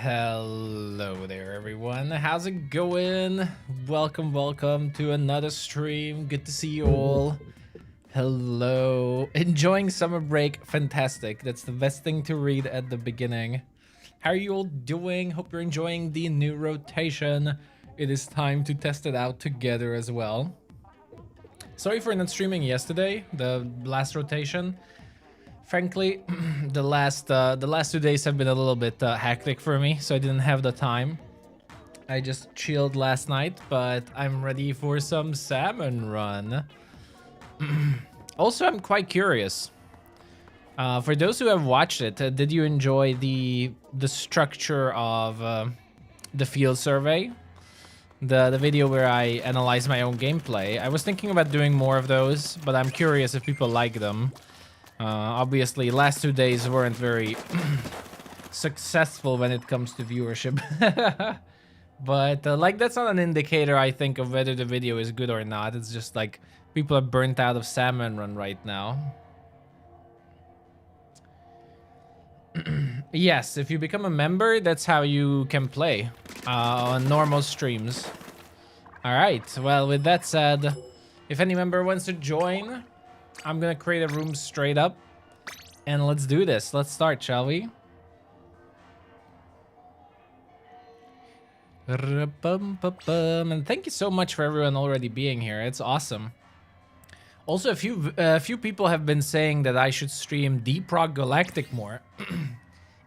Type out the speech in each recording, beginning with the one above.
Hello there, everyone. How's it going? Welcome to another stream. Good to see you all. Hello. Enjoying summer break. Fantastic. That's the best thing to read at the beginning. How are you all doing? Hope you're enjoying the new rotation. It is time to test it out together as well. Sorry for not streaming yesterday, the last rotation. Frankly, the last 2 days have been a little bit hectic for me, so I didn't have the time. I just chilled last night, but I'm ready for some salmon run. Also, I'm quite curious. For those who have watched it, did you enjoy the structure of the field survey? The video where I analyze my own gameplay. I was thinking about doing more of those, but I'm curious if people like them. Obviously, last 2 days weren't very successful when it comes to viewership. But like, that's not an indicator, I think, of whether the video is good or not. It's just like people are burnt out of Salmon Run right now. Yes, if you become a member, that's how you can play on normal streams. All right, well, with that said, if any member wants to join, I'm gonna create a room straight up, and let's do this. Let's start, shall we? And thank you so much for everyone already being here. It's awesome. Also, a few people have been saying that I should stream Deep Rock Galactic more.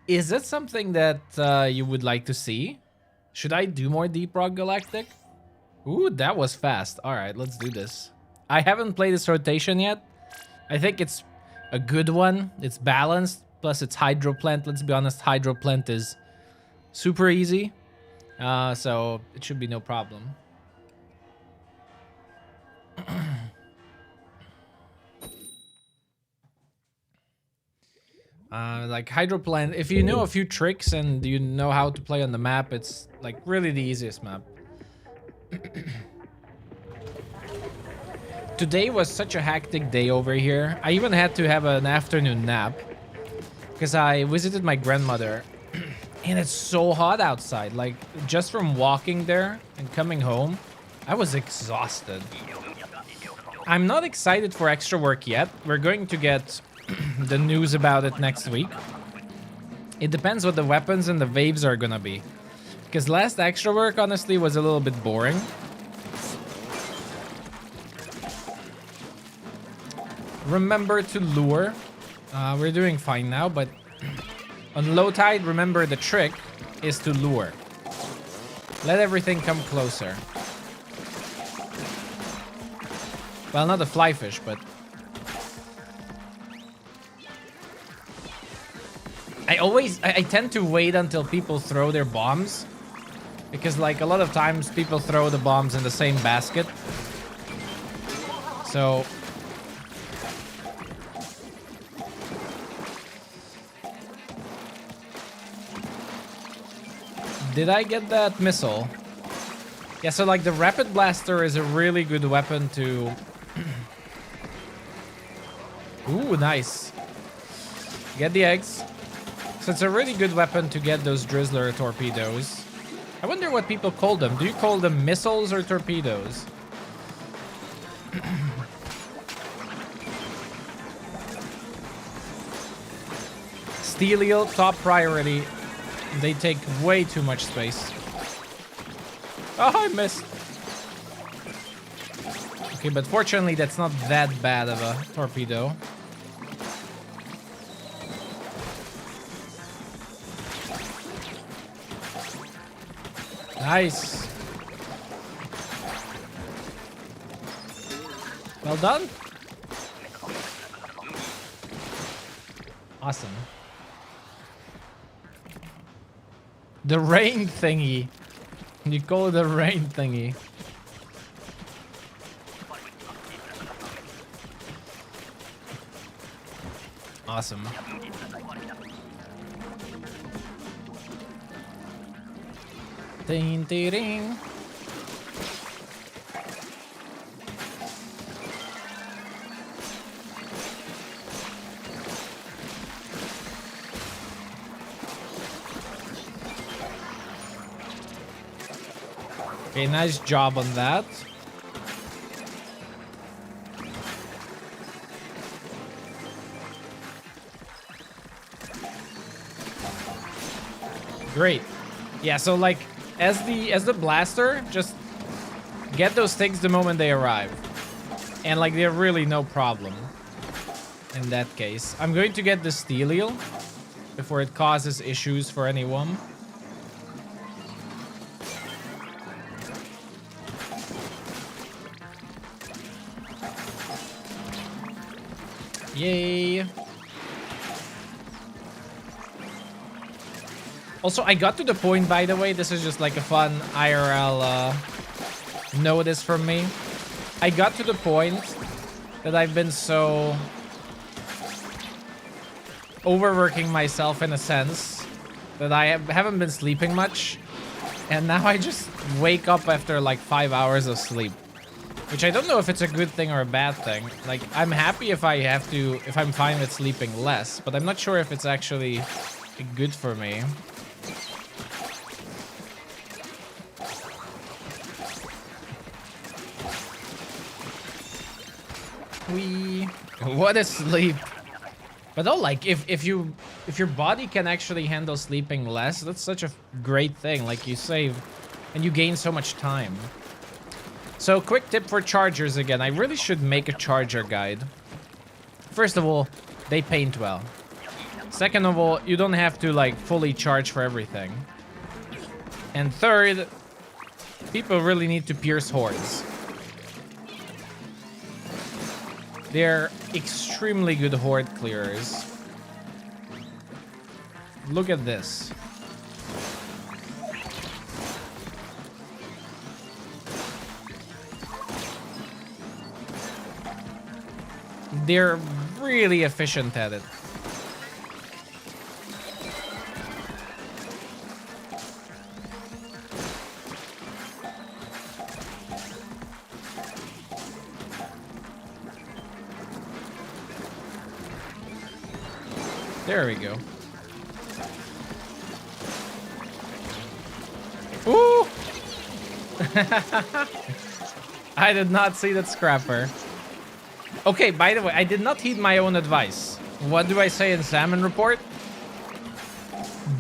Is that something that you would like to see? Should I do more Deep Rock Galactic? Ooh, that was fast. All right, let's do this. I haven't played this rotation yet. I think it's a good one. It's balanced, plus it's Hydroplant. Let's be honest, Hydroplant is super easy. So it should be no problem. Like Hydroplant, if you know a few tricks and you know how to play on the map, it's like really the easiest map. Today was such a hectic day over here. I even had to have an afternoon nap because I visited my grandmother and it's so hot outside. Like, just from walking there and coming home, I was exhausted. I'm not excited for extra work yet. We're going to get the news about it next week. It depends what the weapons and the waves are gonna be. Because last extra work, honestly, was a little bit boring. Remember to lure. We're doing fine now, but on low tide, remember the trick is to lure. Let everything come closer. Well, not the fly fish, but I tend to wait until people throw their bombs, because like a lot of times people throw the bombs in the same basket. So did I get that missile? Yeah, so like the Rapid Blaster is a really good weapon to... Ooh, nice. Get the eggs. So it's a really good weapon to get those Drizzler torpedoes. I wonder what people call them. Do you call them missiles or torpedoes? Steel, top priority. They take way too much space. Oh, I missed. Okay, but fortunately, that's not that bad of a torpedo. Nice. Well done. Awesome. The rain thingy. You call it the rain thingy. Awesome. Ding, ding, ding. Okay, nice job on that. Great. Yeah, so like as the blaster, just get those things the moment they arrive. And like they're really no problem in that case. I'm going to get the Steelio before it causes issues for anyone. Yay. Also, I got to the point, by the way, this is just like a fun IRL notice from me. I got to the point that I've been so overworking myself in a sense that I haven't been sleeping much. And now I just wake up after like 5 hours of sleep. Which I don't know if it's a good thing or a bad thing. Like, I'm happy if I'm fine with sleeping less. But I'm not sure if it's actually good for me. What a sleep. But oh, like if your body can actually handle sleeping less, that's such a great thing. Like, you save and you gain so much time. So quick tip for chargers again. I really should make a charger guide. First of all, they paint well. Second of all, you don't have to like fully charge for everything. And third, people really need to pierce hordes. They're extremely good horde clearers. Look at this. They're really efficient at it. There we go. Ooh! I did not see that scrapper. Okay, by the way, I did not heed my own advice. What do I say in Salmon report?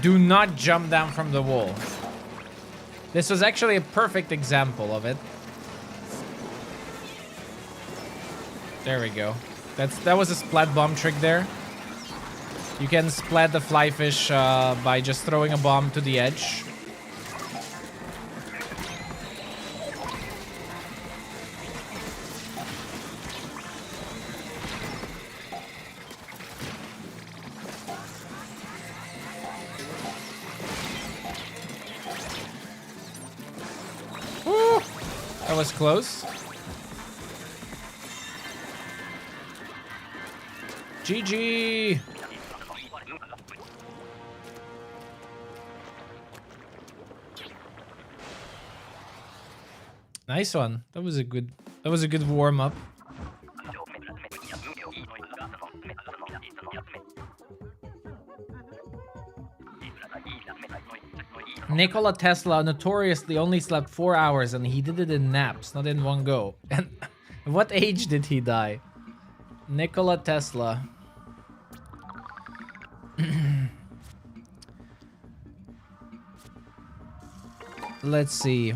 Do not jump down from the wall. This was actually a perfect example of it. There we go. That was a splat bomb trick there. You can splat the fly fish by just throwing a bomb to the edge. Woo! That was close. GG! Nice one. That was a good warm up. Nikola Tesla notoriously only slept 4 hours and he did it in naps, not in one go. And what age did he die? Nikola Tesla. Let's see.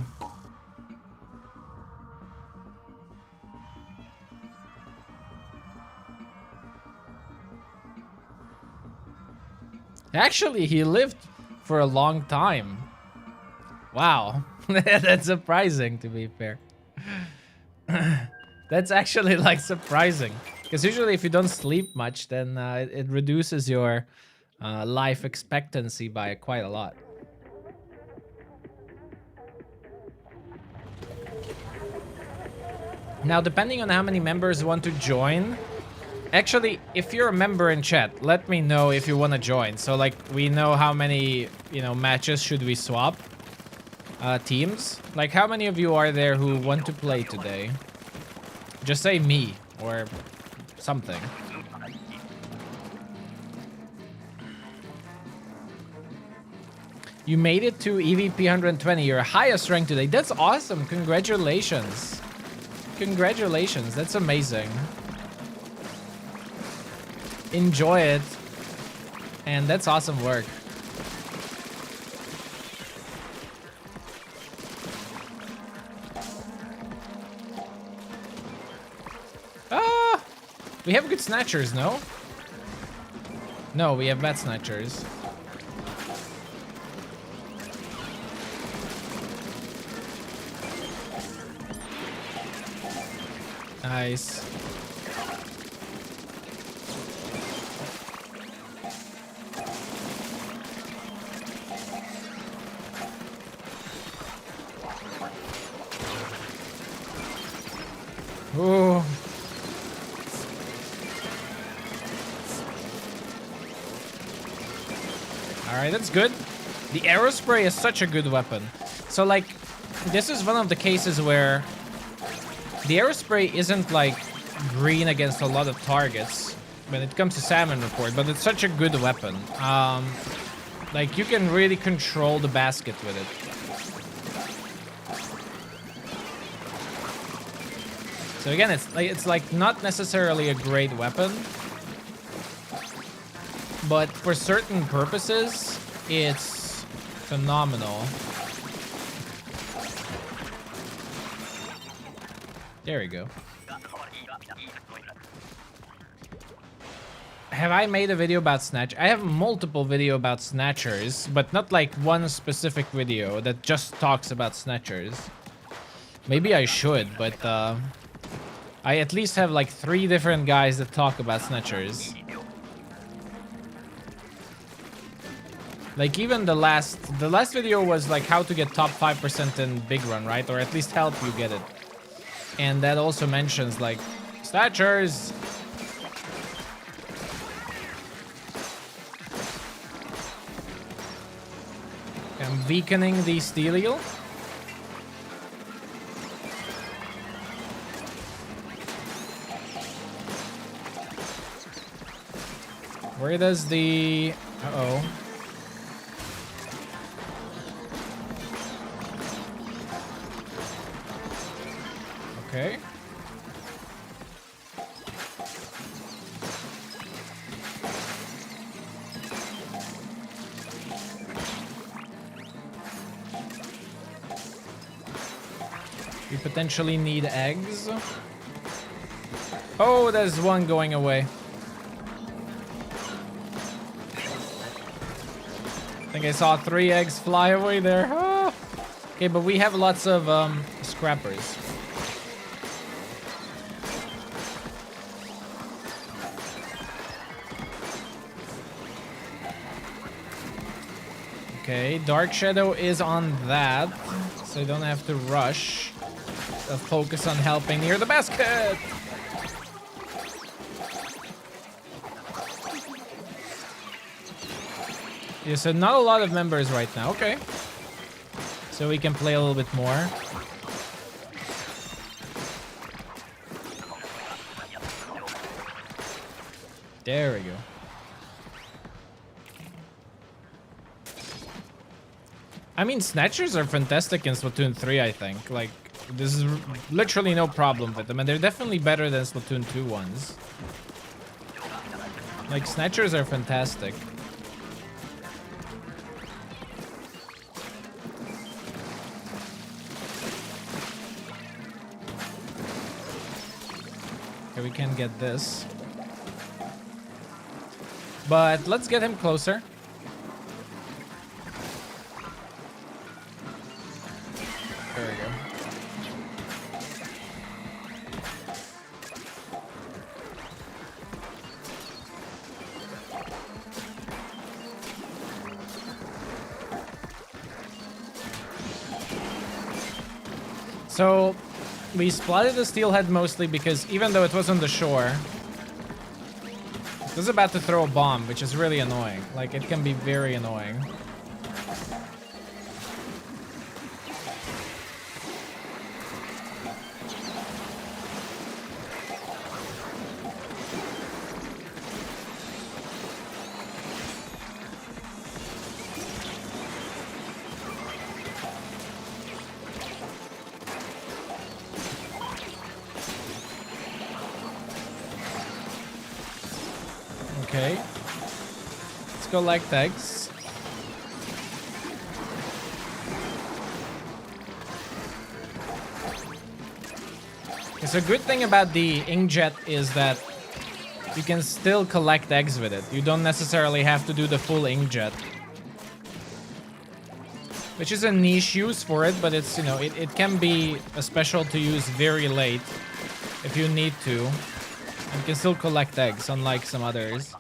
Actually, he lived for a long time. Wow. That's surprising, to be fair. That's actually, like, surprising. Because usually if you don't sleep much, then it reduces your life expectancy by quite a lot. Now, depending on how many members want to join... Actually, if you're a member in chat, let me know if you want to join. So, like, we know how many, matches should we swap? Teams? Like, how many of you are there who want to play today? Just say me, or something. You made it to EVP 120, your highest rank today. That's awesome. Congratulations. Congratulations. That's amazing. Enjoy it. And that's awesome work. Ah! We have good snatchers, no? No, we have bad snatchers. Nice. Ooh. Alright, that's good. The arrow spray is such a good weapon. So, like, this is one of the cases where the arrow spray isn't, like, green against a lot of targets when it comes to Salmon report, but it's such a good weapon. Like, you can really control the basket with it. So again, it's like not necessarily a great weapon, but for certain purposes, it's phenomenal. There we go. Have I made a video about Snatch? I have multiple video about Snatchers, but not like one specific video that just talks about Snatchers. Maybe I should, but I at least have like 3 different guys that talk about Snatchers. Like even the last video was like how to get top 5% in Big Run, right? Or at least help you get it. And that also mentions like Snatchers. I'm weakening the Steelio. Where does the... Uh-oh. Okay. We potentially need eggs. Oh, there's one going away. I think I saw 3 eggs fly away there. Ah. Okay, but we have lots of scrappers. Okay, Dark Shadow is on that, so you don't have to rush. Focus on helping near the basket. Yeah, so not a lot of members right now. Okay. So we can play a little bit more. There we go. I mean, Snatchers are fantastic in Splatoon 3, I think. Like, there's literally no problem with them. And they're definitely better than Splatoon 2 ones. Like, Snatchers are fantastic. Okay, we can get this. But let's get him closer. There we go. So we splatted the steelhead mostly because even though it was on the shore, it was about to throw a bomb, which is really annoying. Like, it can be very annoying. Let's collect eggs. So a good thing about the inkjet is that you can still collect eggs with it. You don't necessarily have to do the full inkjet. Which is a niche use for it, but it's, you know, it can be a special to use very late if you need to. And you can still collect eggs, unlike some others.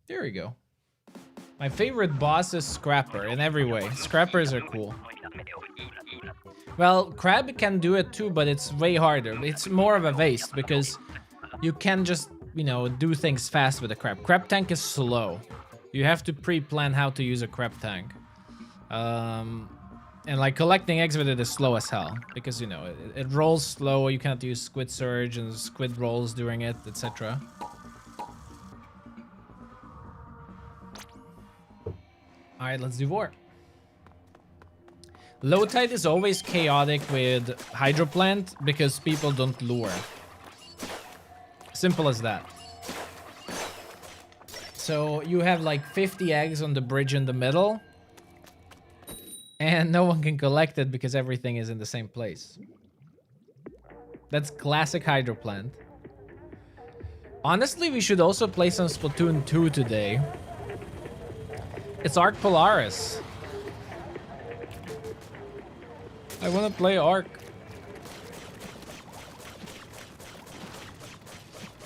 There we go. My favorite boss is Scrapper in every way. Scrappers are cool. Well, Crab can do it too, but it's way harder. It's more of a waste because you can just, you know, do things fast with a Crab. Crab tank is slow. You have to pre-plan how to use a Crab tank. And like collecting eggs with it is slow as hell because, you know, it rolls slow. You can't use Squid Surge and Squid rolls during it, etc. All right, let's do war. Low tide is always chaotic with Hydroplant because people don't lure. Simple as that. So you have like 50 eggs on the bridge in the middle. And no one can collect it because everything is in the same place. That's classic Hydroplant. Honestly, we should also play some Splatoon 2 today. It's Arc Polaris. I want to play Arc.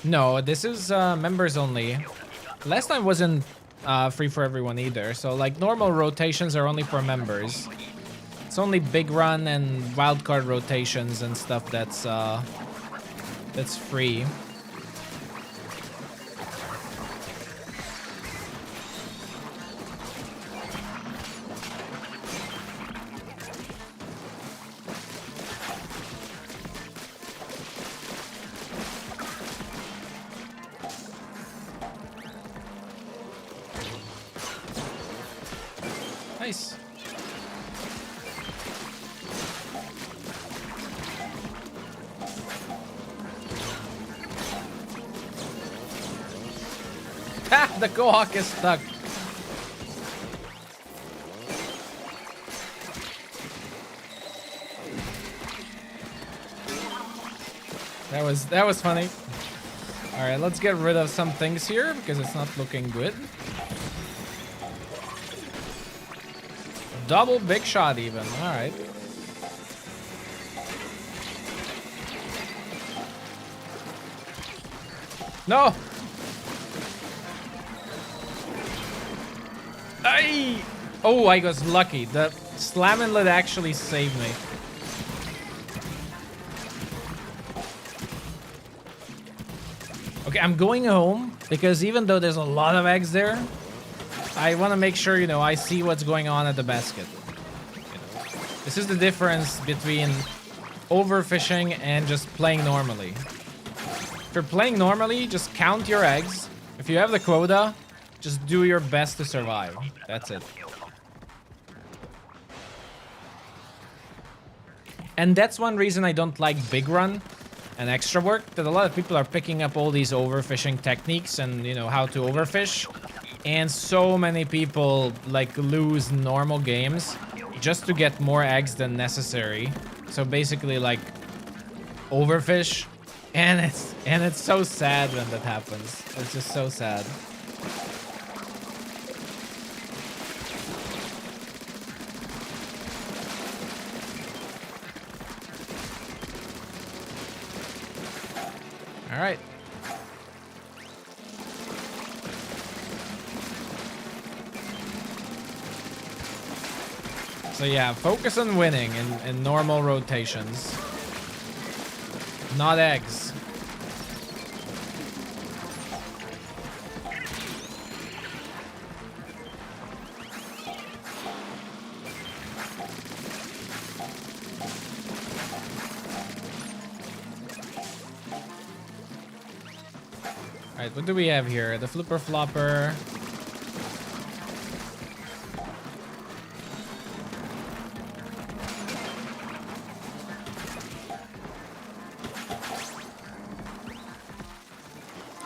No, this is members only. Last time wasn't free for everyone either. So like normal rotations are only for members. It's only big run and wildcard rotations and stuff that's free. Nice. Ha! The Quahog is stuck. That was funny. All right, let's get rid of some things here because it's not looking good. Double big shot even. All right. No. Ay! Oh, I was lucky. The slam inlet actually saved me. Okay, I'm going home because even though there's a lot of eggs there, I want to make sure, you know, I see what's going on at the basket. You know, this is the difference between overfishing and just playing normally. If you're playing normally, just count your eggs. If you have the quota, just do your best to survive. That's it. And that's one reason I don't like big run and extra work, that a lot of people are picking up all these overfishing techniques and, you know, how to overfish. And so many people like lose normal games just to get more eggs than necessary. So basically like overfish, and it's so sad when that happens. It's just so sad. All right. So yeah, focus on winning in normal rotations. Not eggs. Alright, what do we have here? The flipper flopper.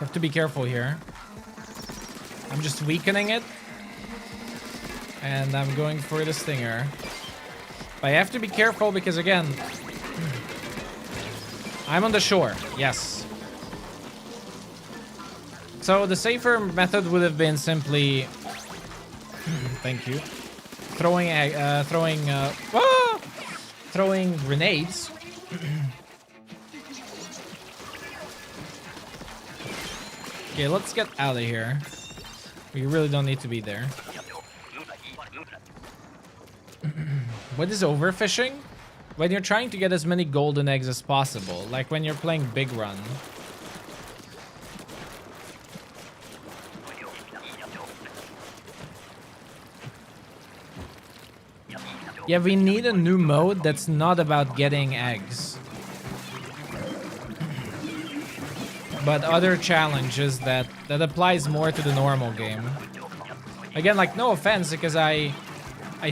Have to be careful here. I'm just weakening it. And I'm going for the stinger. But I have to be careful because, again, I'm on the shore. Yes. So the safer method would have been simply... Thank you. Throwing grenades. Okay, let's get out of here. We really don't need to be there. What is overfishing? When you're trying to get as many golden eggs as possible, like when you're playing Big Run. Yeah, we need a new mode that's not about getting eggs. But other challenges that applies more to the normal game. Again, like, no offense, because I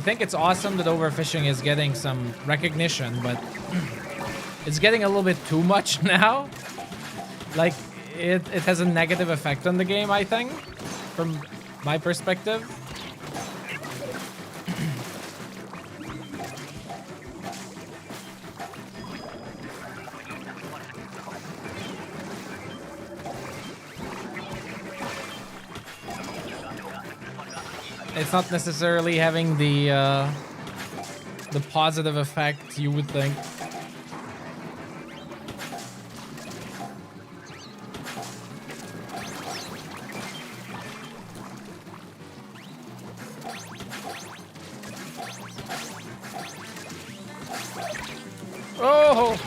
think it's awesome that overfishing is getting some recognition, but it's getting a little bit too much now. Like, it has a negative effect on the game, I think, from my perspective. It's not necessarily having the positive effect you would think. Oh!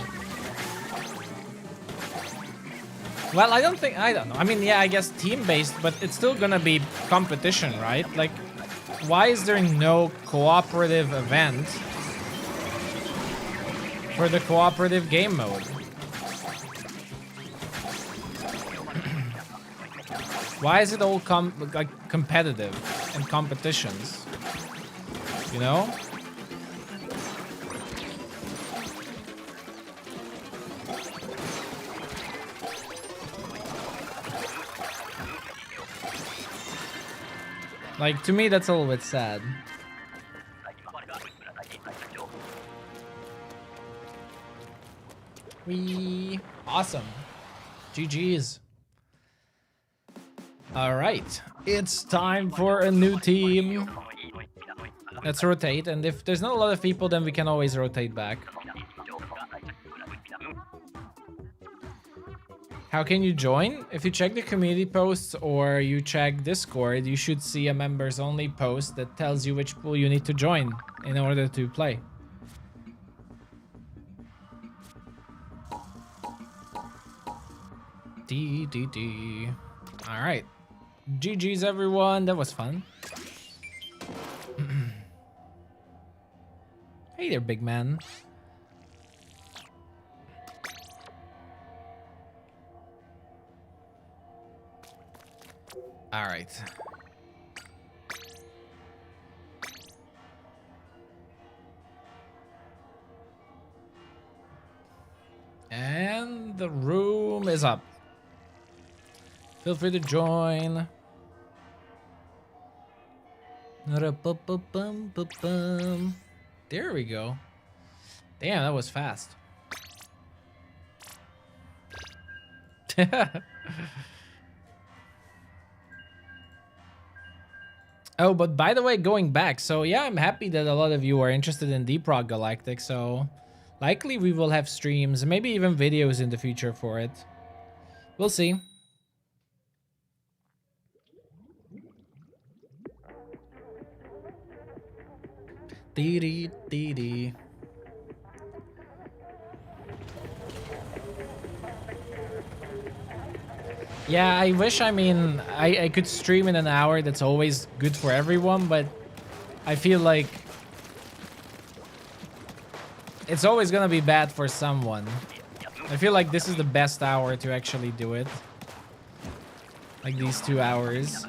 Well, I don't know. I mean, yeah, I guess team-based, but it's still gonna be competition, right? Like, why is there no cooperative event for the cooperative game mode? Why is it all like competitive and competitions? You know? Like, to me, that's a little bit sad. Awesome. GG's. All right. It's time for a new team. Let's rotate. And if there's not a lot of people, then we can always rotate back. How can you join? If you check the community posts or you check Discord, you should see a members only post that tells you which pool you need to join in order to play. D. All right. GG's everyone. That was fun. Hey there, big man. All right. And the room is up. Feel free to join. There we go. Damn, that was fast. Oh, but by the way, going back, so yeah, I'm happy that a lot of you are interested in Deep Rock Galactic, so likely we will have streams, maybe even videos in the future for it. We'll see. Dee. Yeah, I wish, I mean, I could stream in an hour. That's always good for everyone, but I feel like it's always gonna be bad for someone. I feel like this is the best hour to actually do it. Like these 2 hours.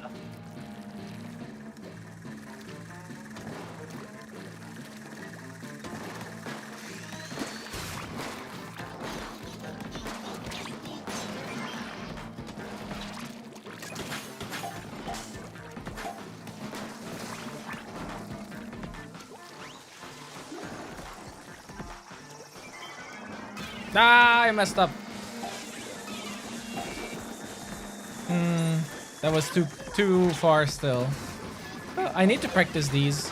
Ah, I messed up. That was too far still. Oh, I need to practice these.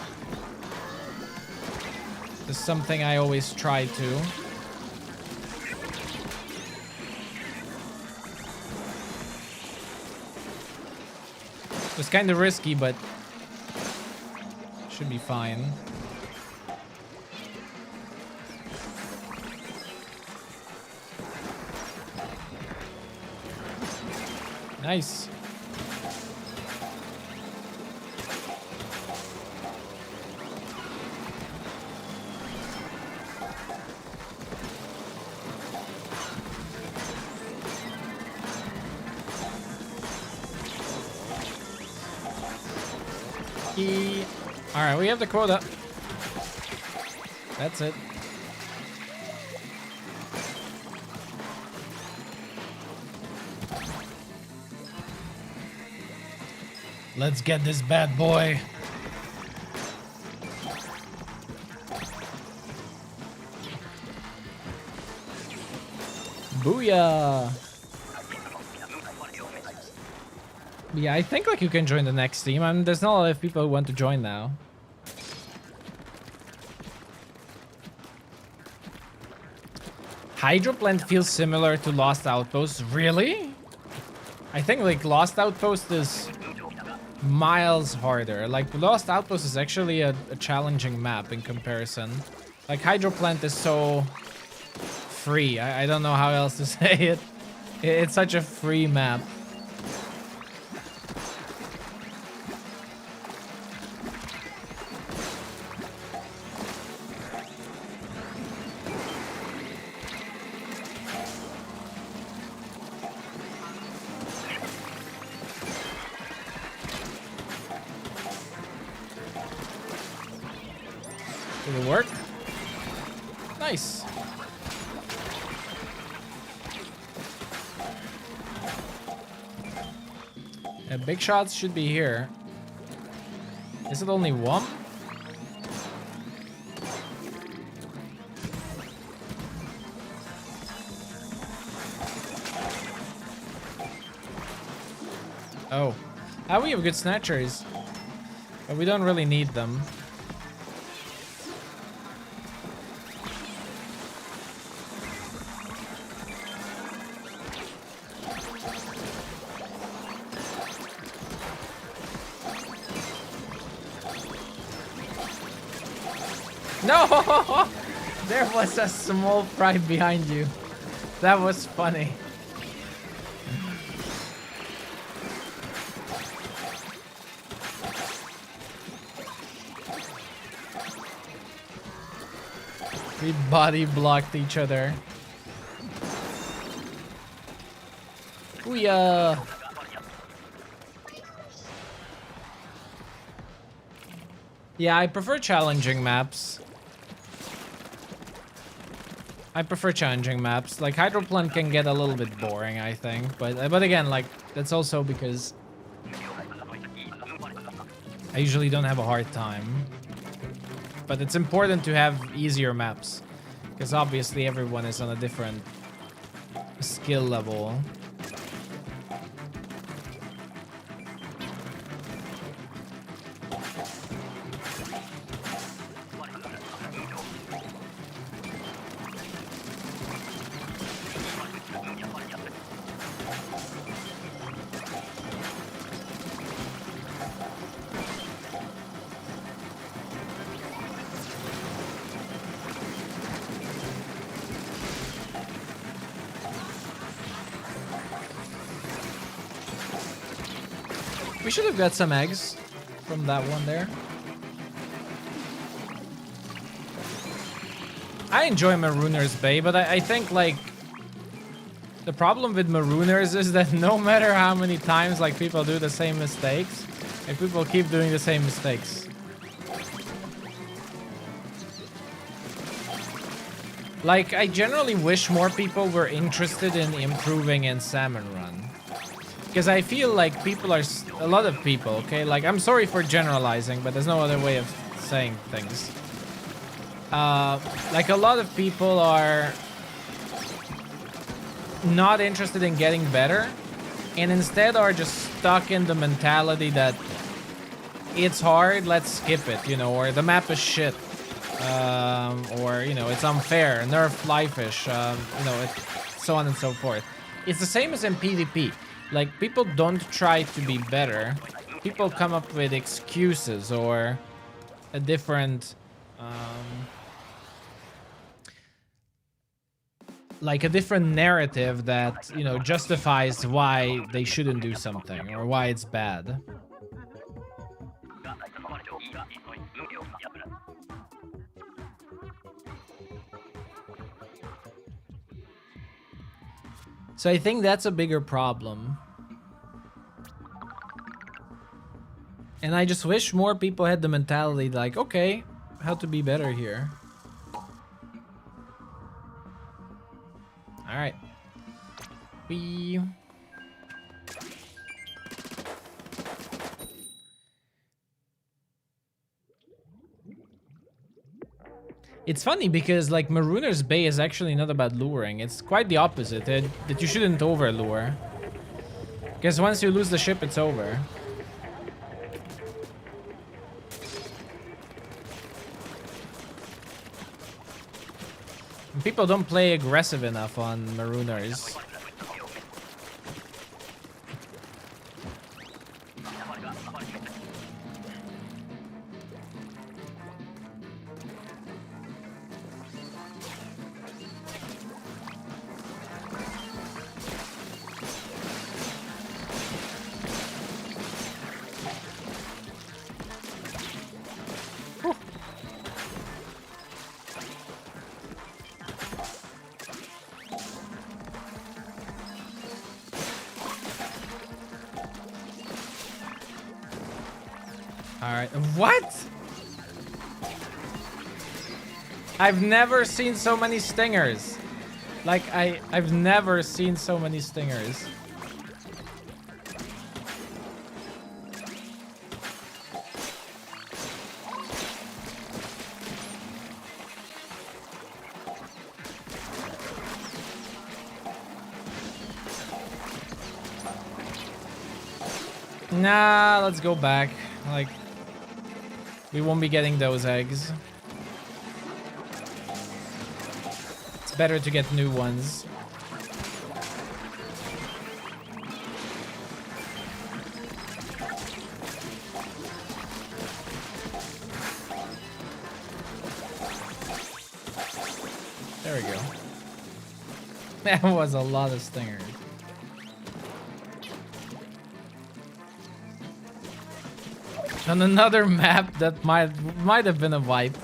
This is something I always try to. It's kind of risky, but should be fine. Nice. All right, we have the quota. That's it. Let's get this bad boy. Booyah. Yeah, I think like you can join the next team. I mean, there's not a lot of people who want to join now. Hydroplant feels similar to Lost Outpost. Really? I think like Lost Outpost is miles harder. Like Lost Outpost is actually a challenging map in comparison. Like Hydroplant is so free. I don't know how else to say it. It's such a free map. Did it work? Nice. Yeah, big shots should be here. Is it only one? Oh. We have good snatchers. But we don't really need them. No! There was a small fry behind you. That was funny. We body blocked each other. Booyah! Yeah, I prefer challenging maps. Like Hydroplant can get a little bit boring, I think, but again, like that's also because I usually don't have a hard time. But it's important to have easier maps because obviously everyone is on a different skill level. We should have got some eggs from that one there. I enjoy Marooner's Bay, but I think like the problem with Marooners is that no matter how many times like people do the same mistakes, like people keep doing the same mistakes. Like I generally wish more people were interested in improving in Salmon Run. Because I feel like people are, a lot of people, okay? Like, I'm sorry for generalizing, but there's no other way of saying things. Like, a lot of people are not interested in getting better and instead are just stuck in the mentality that it's hard, let's skip it, you know, or the map is shit, or, you know, it's unfair, nerf flyfish, you know, so on and so forth. It's the same as in PvP. Like, people don't try to be better. People come up with excuses or a different, like a different narrative that, you know, justifies why they shouldn't do something or why it's bad. So I think that's a bigger problem. And I just wish more people had the mentality like, okay, how to be better here. All right. It's funny because like Marooner's Bay is actually not about luring. It's quite the opposite, that you shouldn't over lure. Because once you lose the ship, it's over. People don't play aggressive enough on Marooners. Alright, what? I've never seen so many stingers. Like, I've never seen so many stingers. Nah, let's go back. Like, we won't be getting those eggs. It's better to get new ones. There we go. That was a lot of stingers. On another map that might have been a wipe.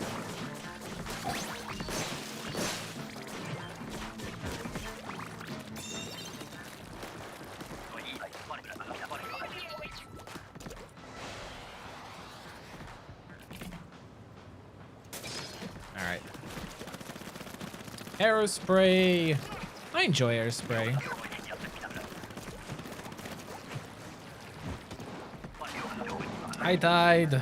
All right. Arrow spray. I enjoy air spray. High tide.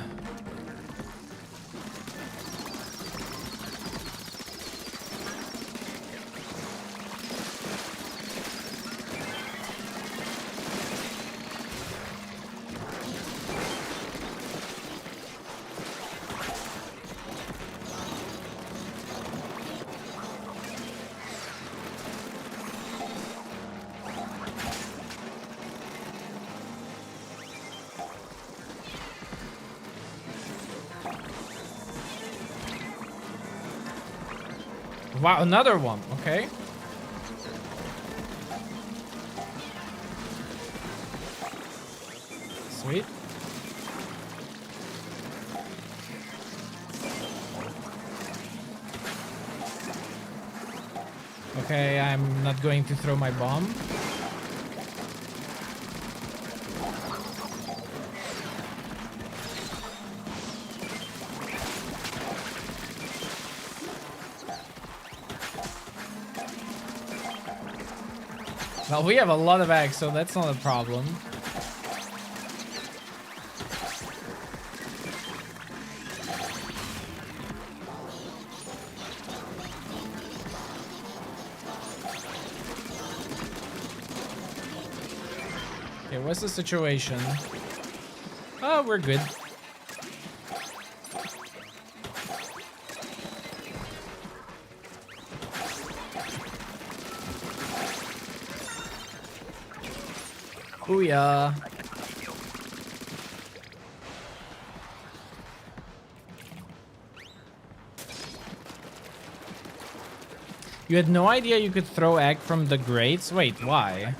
Wow, another one. Okay. Sweet. Okay, I'm not going to throw my bomb. Well, we have a lot of eggs, so that's not a problem. Okay, what's the situation? Oh, we're good. Booyah. You had no idea you could throw egg from the grates? Wait, why?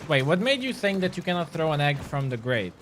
Wait, what made you think that you cannot throw an egg from the grate?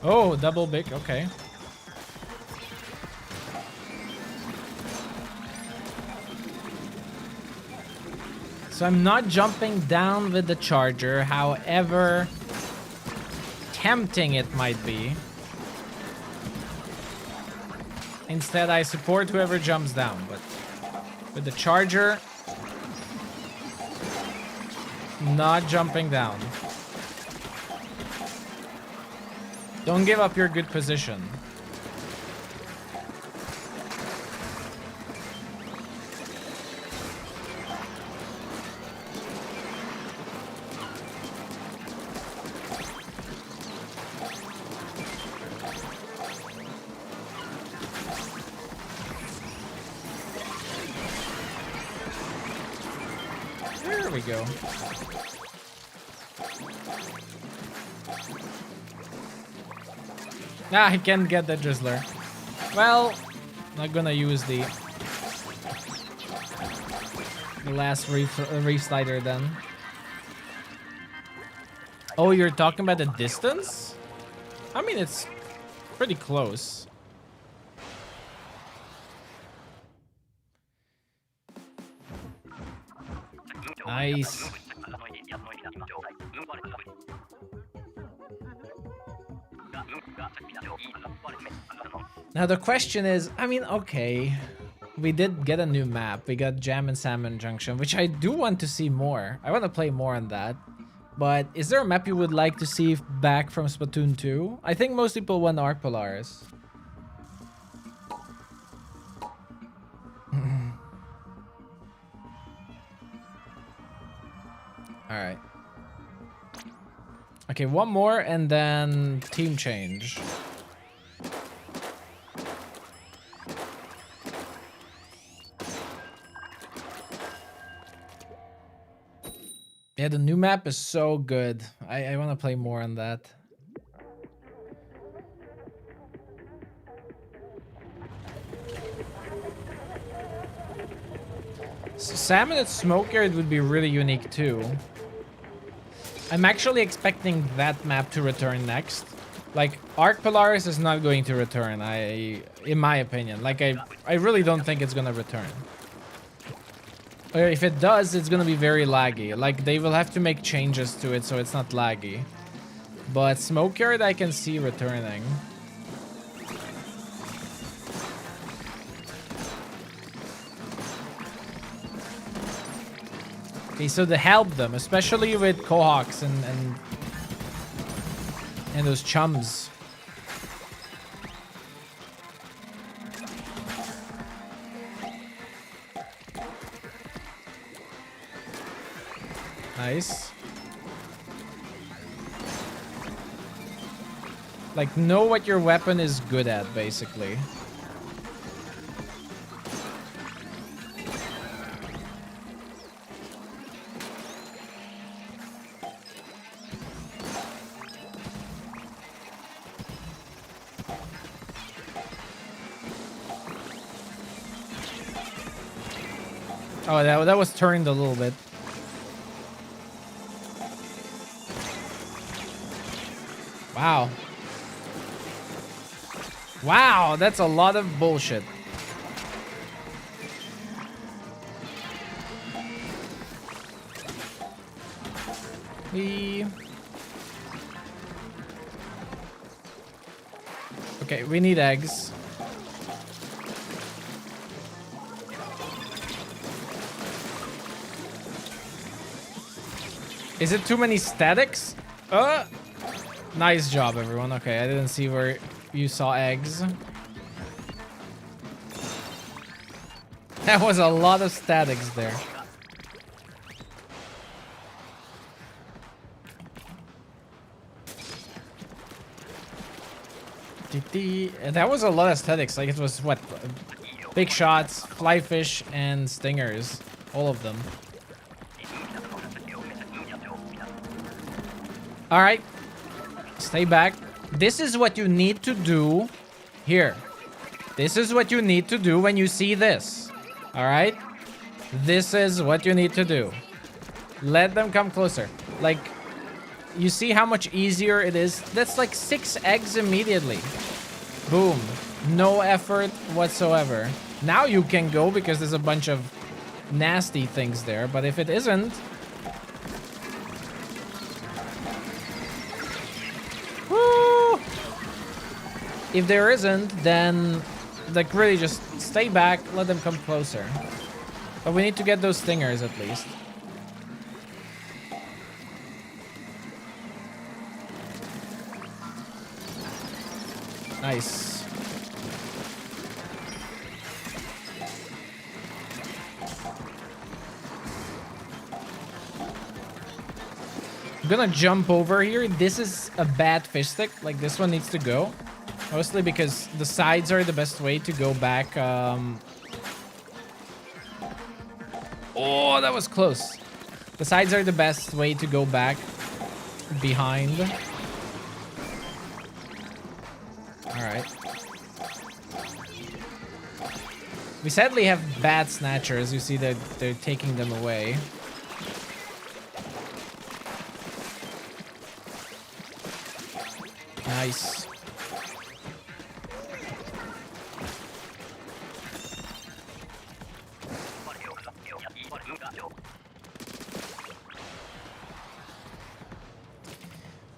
Oh, double big, okay. So I'm not jumping down with the charger, however tempting it might be. Instead, I support whoever jumps down, but with the charger, not jumping down. Don't give up your good position. There we go. Ah, I can't get the drizzler. Well, not gonna use the last reef slider then. Oh, you're talking about the distance? I mean, it's pretty close. Nice. Now the question is, I mean, okay, we did get a new map. We got Jam and Salmon Junction, which I do want to see more. I want to play more on that. But is there a map you would like to see back from Splatoon 2? I think most people want Arc Polaris. Alright. Okay, one more and then team change. Yeah, the new map is so good. I want to play more on that. So Salmon at Smokyard would be really unique too. I'm actually expecting that map to return next. Like, Arc Polaris is not going to return, in my opinion. Like, I really don't think it's gonna return. Or if it does, it's gonna be very laggy. Like, they will have to make changes to it so it's not laggy. But Smokyard I can see returning. Okay, so to help them, especially with Cohawks and those chums. Nice. Like, know what your weapon is good at, basically. Oh, that was turned a little bit. Wow. Wow, that's a lot of bullshit. Okay, we need eggs. Is it too many statics? Nice job, everyone. Okay, I didn't see where you saw eggs. That was a lot of statics there. That was a lot of statics. Like, it was, what? Big shots, fly fish, and stingers. All of them. Alright. Stay back. This is what you need to do here. This is what you need to do when you see this. Alright? This is what you need to do. Let them come closer. Like, you see how much easier it is? That's like 6 eggs immediately. Boom. No effort whatsoever. Now you can go because there's a bunch of nasty things there. But if it isn't... Woo! If there isn't, then... like, really just stay back. Let them come closer. But we need to get those stingers at least. Nice. I'm gonna jump over here. This is a bad fish stick. Like, this one needs to go. Mostly because the sides are the best way to go back. Oh, that was close. The sides are the best way to go back behind. Alright. We sadly have bad snatchers. You see that they're taking them away. Nice.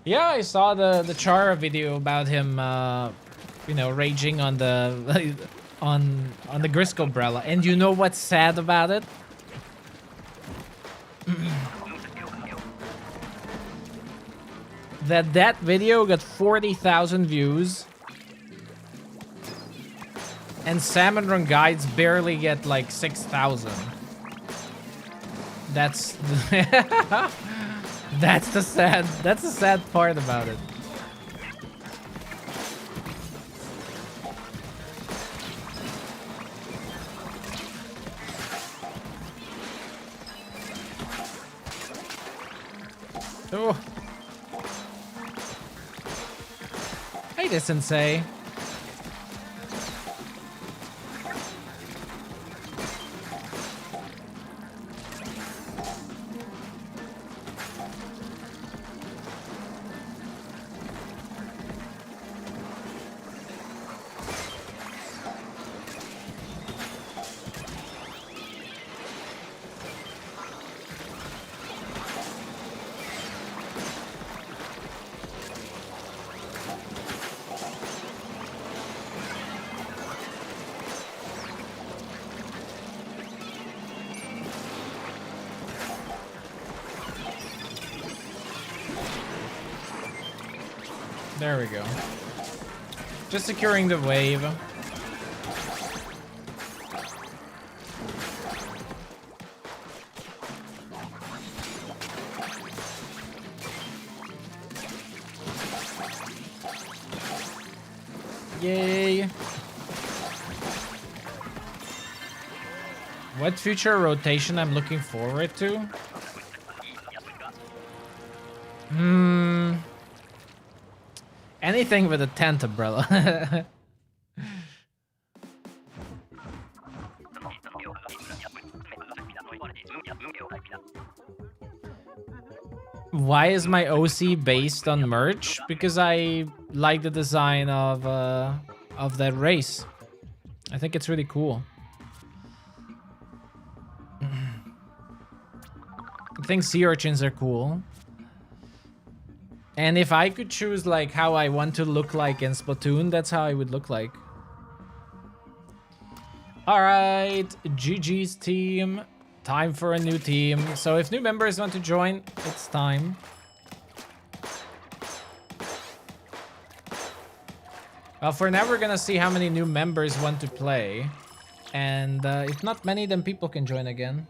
Yeah, I saw the Chara video about him, you know, raging on the on the Grisco umbrella. And you know what's sad about it? that video got 40,000 views, and Salmon Run Guides barely get like 6,000. That's that's the sad part about it. Oh. Hey there, Sensei. There we go. Just securing the wave. Yay. What future rotation I'm looking forward to? Anything with a tent umbrella. Why is my OC based on merch? Because I like the design of that race. I think it's really cool. I think sea urchins are cool. And if I could choose like how I want to look like in Splatoon, that's how I would look like. All right, GG's team. Time for a new team. So if new members want to join, it's time. Well, for now, we're gonna see how many new members want to play. And if not many, then people can join again.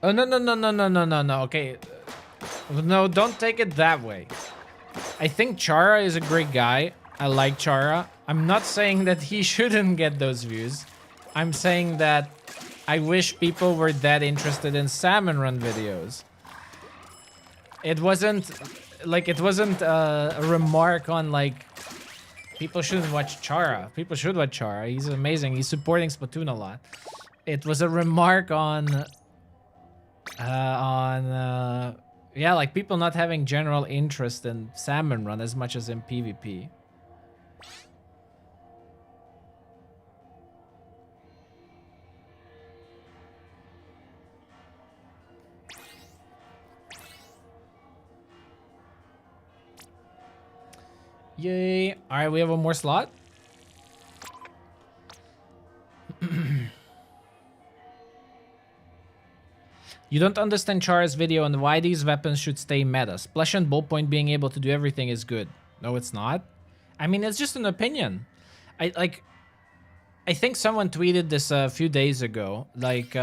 Oh, no, no, no, no, no, no, no, no. Okay. No, don't take it that way. I think Chara is a great guy. I like Chara. I'm not saying that he shouldn't get those views. I'm saying that I wish people were that interested in Salmon Run videos. It wasn't a remark on like people shouldn't watch Chara. People should watch Chara. He's amazing. He's supporting Splatoon a lot. It was a remark on yeah, like people not having general interest in Salmon Run as much as in PvP. Yay. All right, we have one more slot. You don't understand Chara's video on why these weapons should stay meta. Splash and ballpoint being able to do everything is good. No, it's not. I mean, it's just an opinion. I think someone tweeted this a few days ago. Like,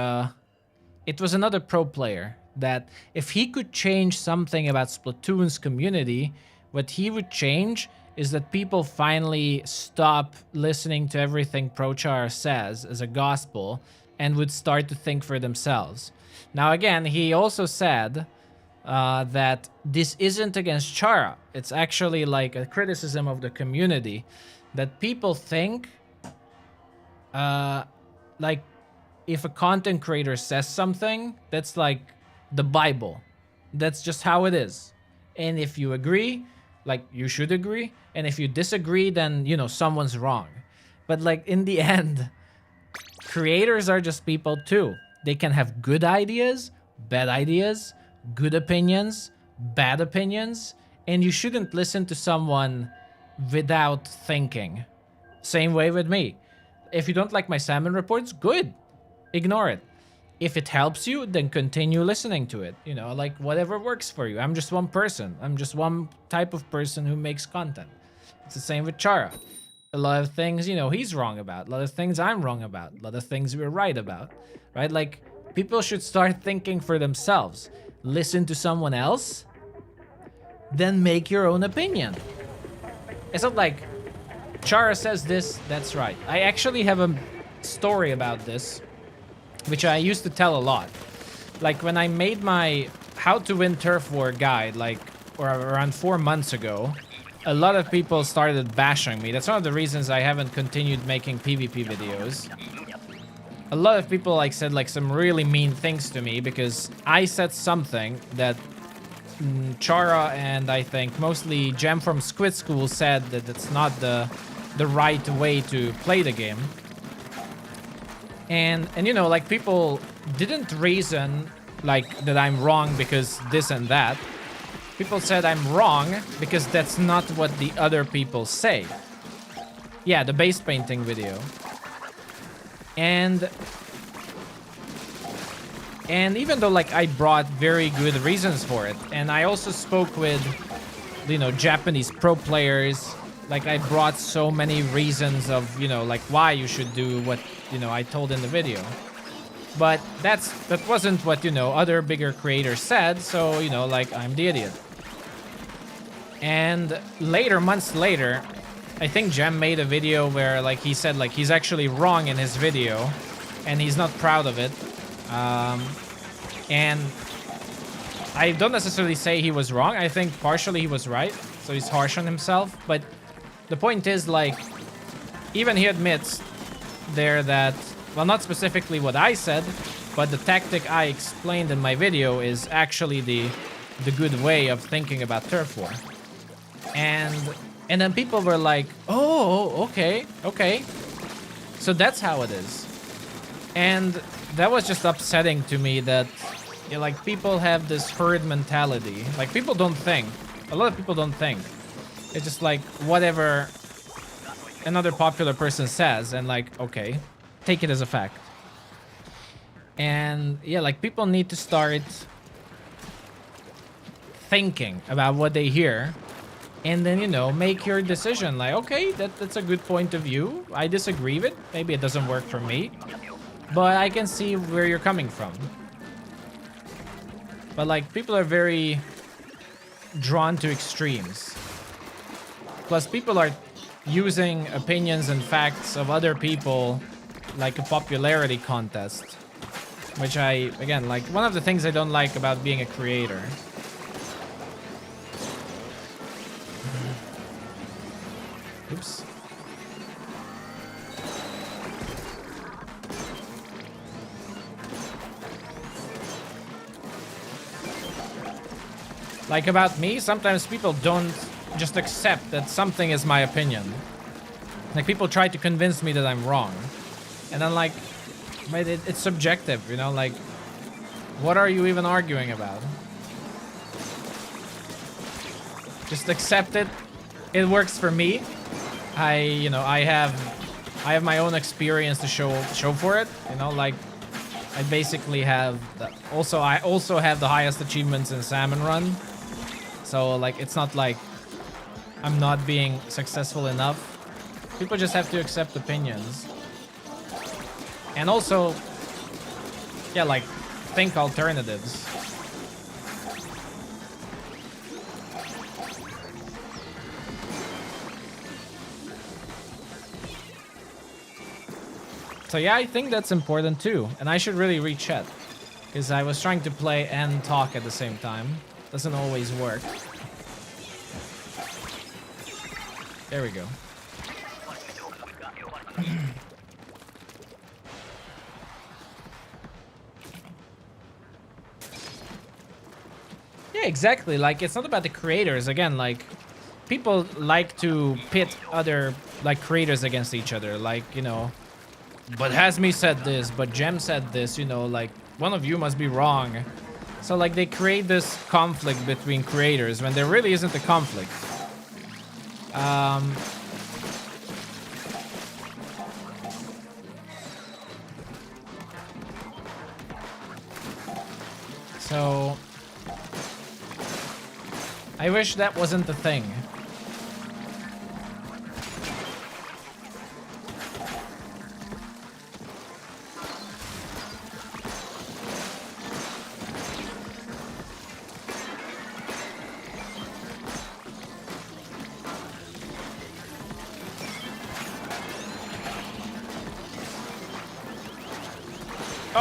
it was another pro player that if he could change something about Splatoon's community, what he would change is that people finally stop listening to everything Pro Chara says as a gospel and would start to think for themselves. Now, again, he also said that this isn't against Chara. It's actually like a criticism of the community that people think like if a content creator says something, that's like the Bible. That's just how it is. And if you agree, like you should agree. And if you disagree, then, you know, someone's wrong. But like in the end, creators are just people too. They can have good ideas, good opinions, bad opinions, and you shouldn't listen to someone without thinking. Same way with me. If you don't like my salmon reports, good. Ignore it. If it helps you, then continue listening to it. You know, like whatever works for you. I'm just one person. I'm just one type of person who makes content. It's the same with Chara. A lot of things, you know, he's wrong about. A lot of things I'm wrong about. A lot of things we're right about. Right? Like, people should start thinking for themselves. Listen to someone else, then make your own opinion. It's not like Chara says this, that's right. I actually have a story about this, which I used to tell a lot. Like when I made my How to Win Turf War guide, like around 4 months ago, a lot of people started bashing me. That's one of the reasons I haven't continued making PvP videos. A lot of people like said like some really mean things to me because I said something that Chara and I think mostly Gem from Squid School said that it's not the right way to play the game. And you know, like people didn't reason like that I'm wrong because this and that. People said I'm wrong because that's not what the other people say. Yeah, the base painting video. And even though like I brought very good reasons for it, and I also spoke with, you know, Japanese pro players, like I brought so many reasons of, you know, like why you should do what, you know, I told in the video. But that wasn't what, you know, other bigger creators said, so, you know, like I'm the idiot. And later, months later, I think Gem made a video where like he said like he's actually wrong in his video and he's not proud of it. And I don't necessarily say he was wrong. I think partially he was right. So he's harsh on himself. But the point is like, even he admits there that, well, not specifically what I said, but the tactic I explained in my video is actually the good way of thinking about Turf War. And then people were like, oh, okay. So that's how it is. And that was just upsetting to me that Yeah, like people have this herd mentality. Like people don't think. A lot of people don't think. It's just like whatever another popular person says, and like, okay, take it as a fact. And yeah, like people need to start thinking about what they hear, and then, you know, make your decision. Like, okay, that's a good point of view. I disagree with. Maybe it doesn't work for me, but I can see where you're coming from. But like people are very drawn to extremes. Plus people are using opinions and facts of other people like a popularity contest, which I, again, like one of the things I don't like about being a creator. Oops. Like about me, sometimes people don't just accept that something is my opinion. Like people try to convince me that I'm wrong. And then like, but it's subjective, you know, like what are you even arguing about? Just accept it. It works for me. You know, I have my own experience to show for it, you know, like I basically have I also have the highest achievements in Salmon Run. So like it's not like I'm not being successful enough. People just have to accept opinions. And also, yeah, like think alternatives. So yeah, I think that's important too. And I should really read chat, because I was trying to play and talk at the same time. Doesn't always work. There we go. Yeah, exactly. Like, it's not about the creators. Again, like, people like to pit other, like, creators against each other. Like, you know, but Hazmy said this, but Gem said this, you know, like, one of you must be wrong. So, like, they create this conflict between creators when there really isn't a conflict. So I wish that wasn't the thing.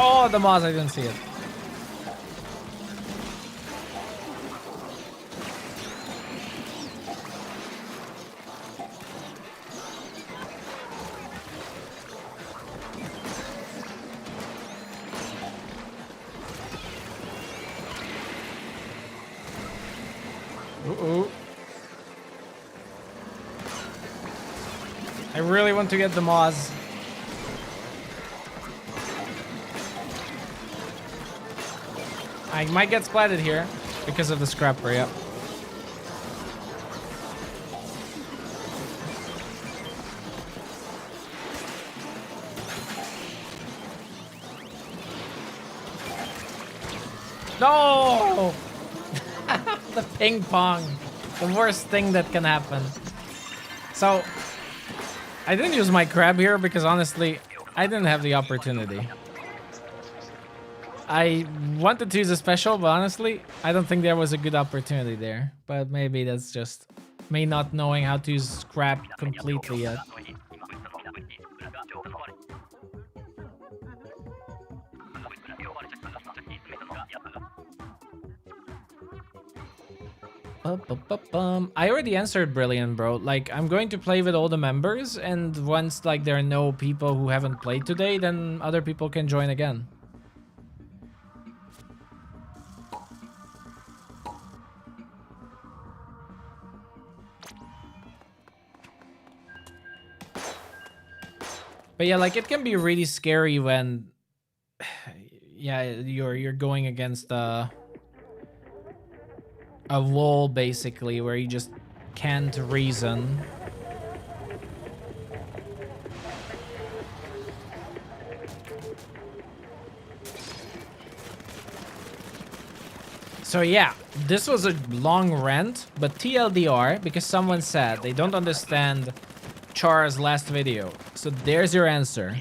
Oh, the moss, I didn't see it. Uh-oh. I really want to get the moss. I might get splatted here because of the scrapper, yep. No! The ping pong. The worst thing that can happen. So, I didn't use my crab here because honestly, I didn't have the opportunity. I wanted to use a special, but honestly, I don't think there was a good opportunity there. But maybe that's just me not knowing how to use scrap completely yet. I already answered Brilliant, bro. Like, I'm going to play with all the members, and once like there are no people who haven't played today, then other people can join again. But yeah, like it can be really scary when yeah, you're going against a wall basically where you just can't reason. So yeah, this was a long rant, but TLDR, because someone said they don't understand Char's last video. So there's your answer.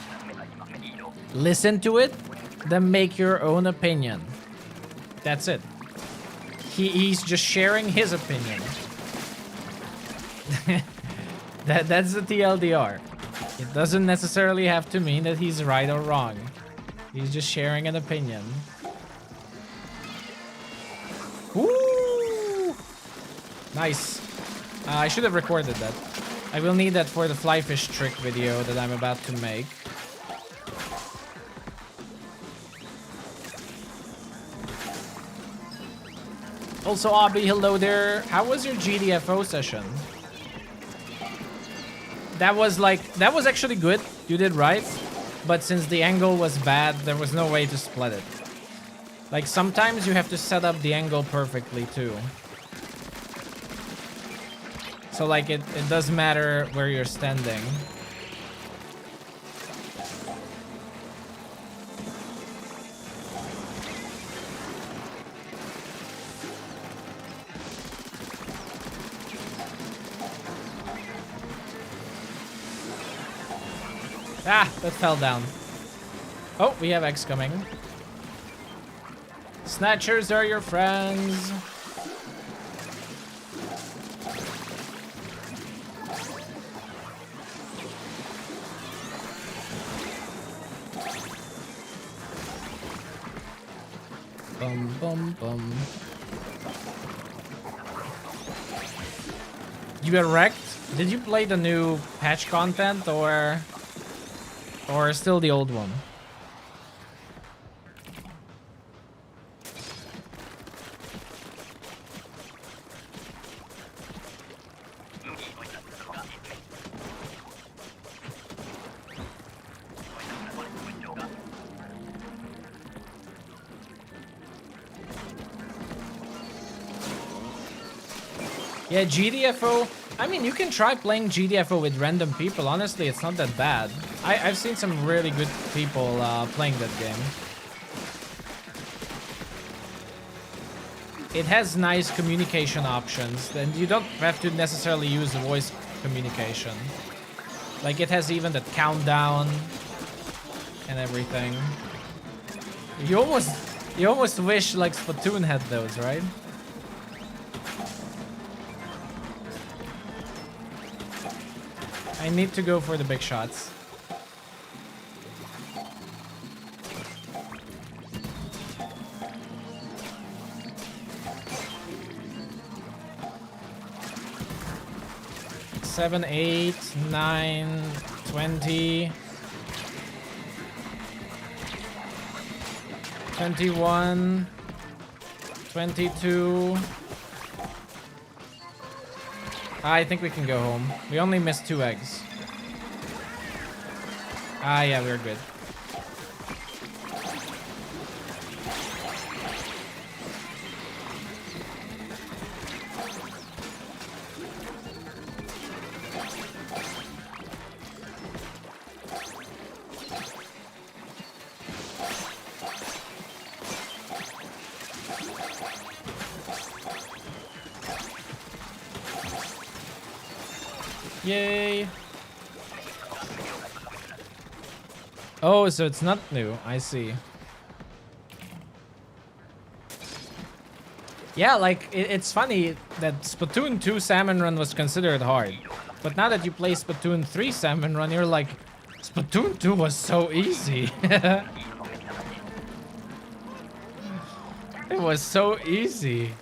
Listen to it, then make your own opinion. That's it. He's just sharing his opinion. That's the TLDR. It doesn't necessarily have to mean that he's right or wrong. He's just sharing an opinion. Woo! Nice. I should have recorded that. I will need that for the fly fish trick video that I'm about to make. Also, Abby, hello there. How was your GDFO session? That was actually good. You did right. But since the angle was bad, there was no way to split it. Like, sometimes you have to set up the angle perfectly, too. So, like, it does matter where you're standing. Ah, that fell down. Oh, we have X coming. Snatchers are your friends. Bum, bum, bum. You got wrecked? Did you play the new patch content or still the old one? Yeah, GDFO. I mean, you can try playing GDFO with random people. Honestly, it's not that bad. I've seen some really good people playing that game. It has nice communication options, and you don't have to necessarily use voice communication. Like, it has even the countdown and everything. You almost wish like Splatoon had those, right? I need to go for the big shots. Seven, 8, 9, 20, 21, 22. I think we can go home. We only missed 2 eggs. Ah, yeah, we're good. Yay! Oh, so it's not new. I see. Yeah, like, it's funny that Splatoon 2 Salmon Run was considered hard. But now that you play Splatoon 3 Salmon Run, you're like, Splatoon 2 was so easy. It was so easy.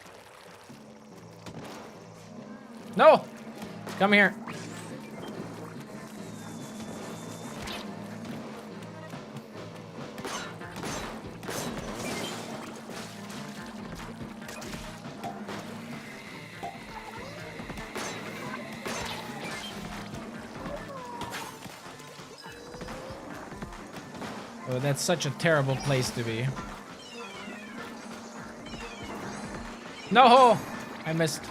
No! Come here. Oh, that's such a terrible place to be. No! I missed.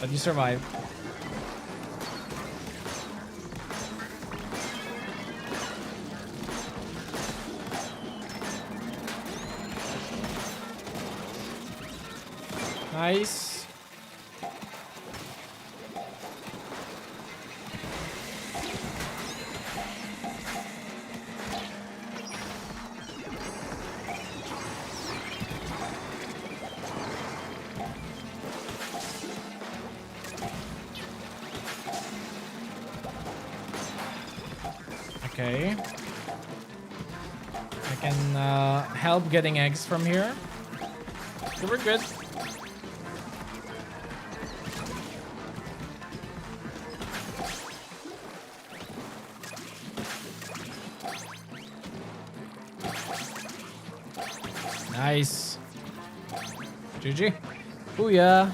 But you survived. Nice. Okay. I can help getting eggs from here. So we're good. Nice. GG. Booyah.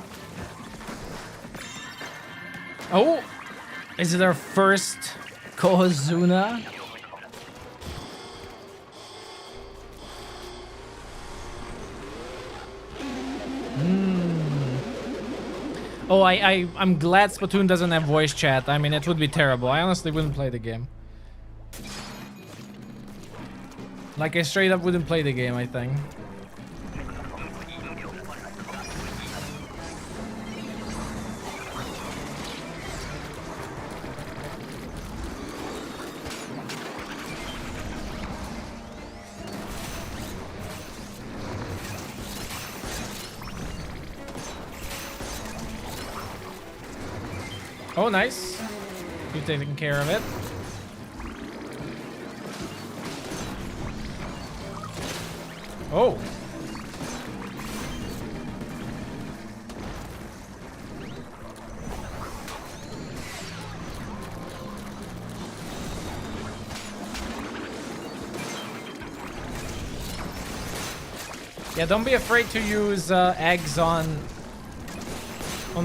Oh! Is it our first Kohazuna? Oh, I'm glad Splatoon doesn't have voice chat. I mean, it would be terrible. I honestly wouldn't play the game. Like, I straight up wouldn't play the game, I think. Oh, nice. You're taking care of it. Oh. Yeah, don't be afraid to use eggs on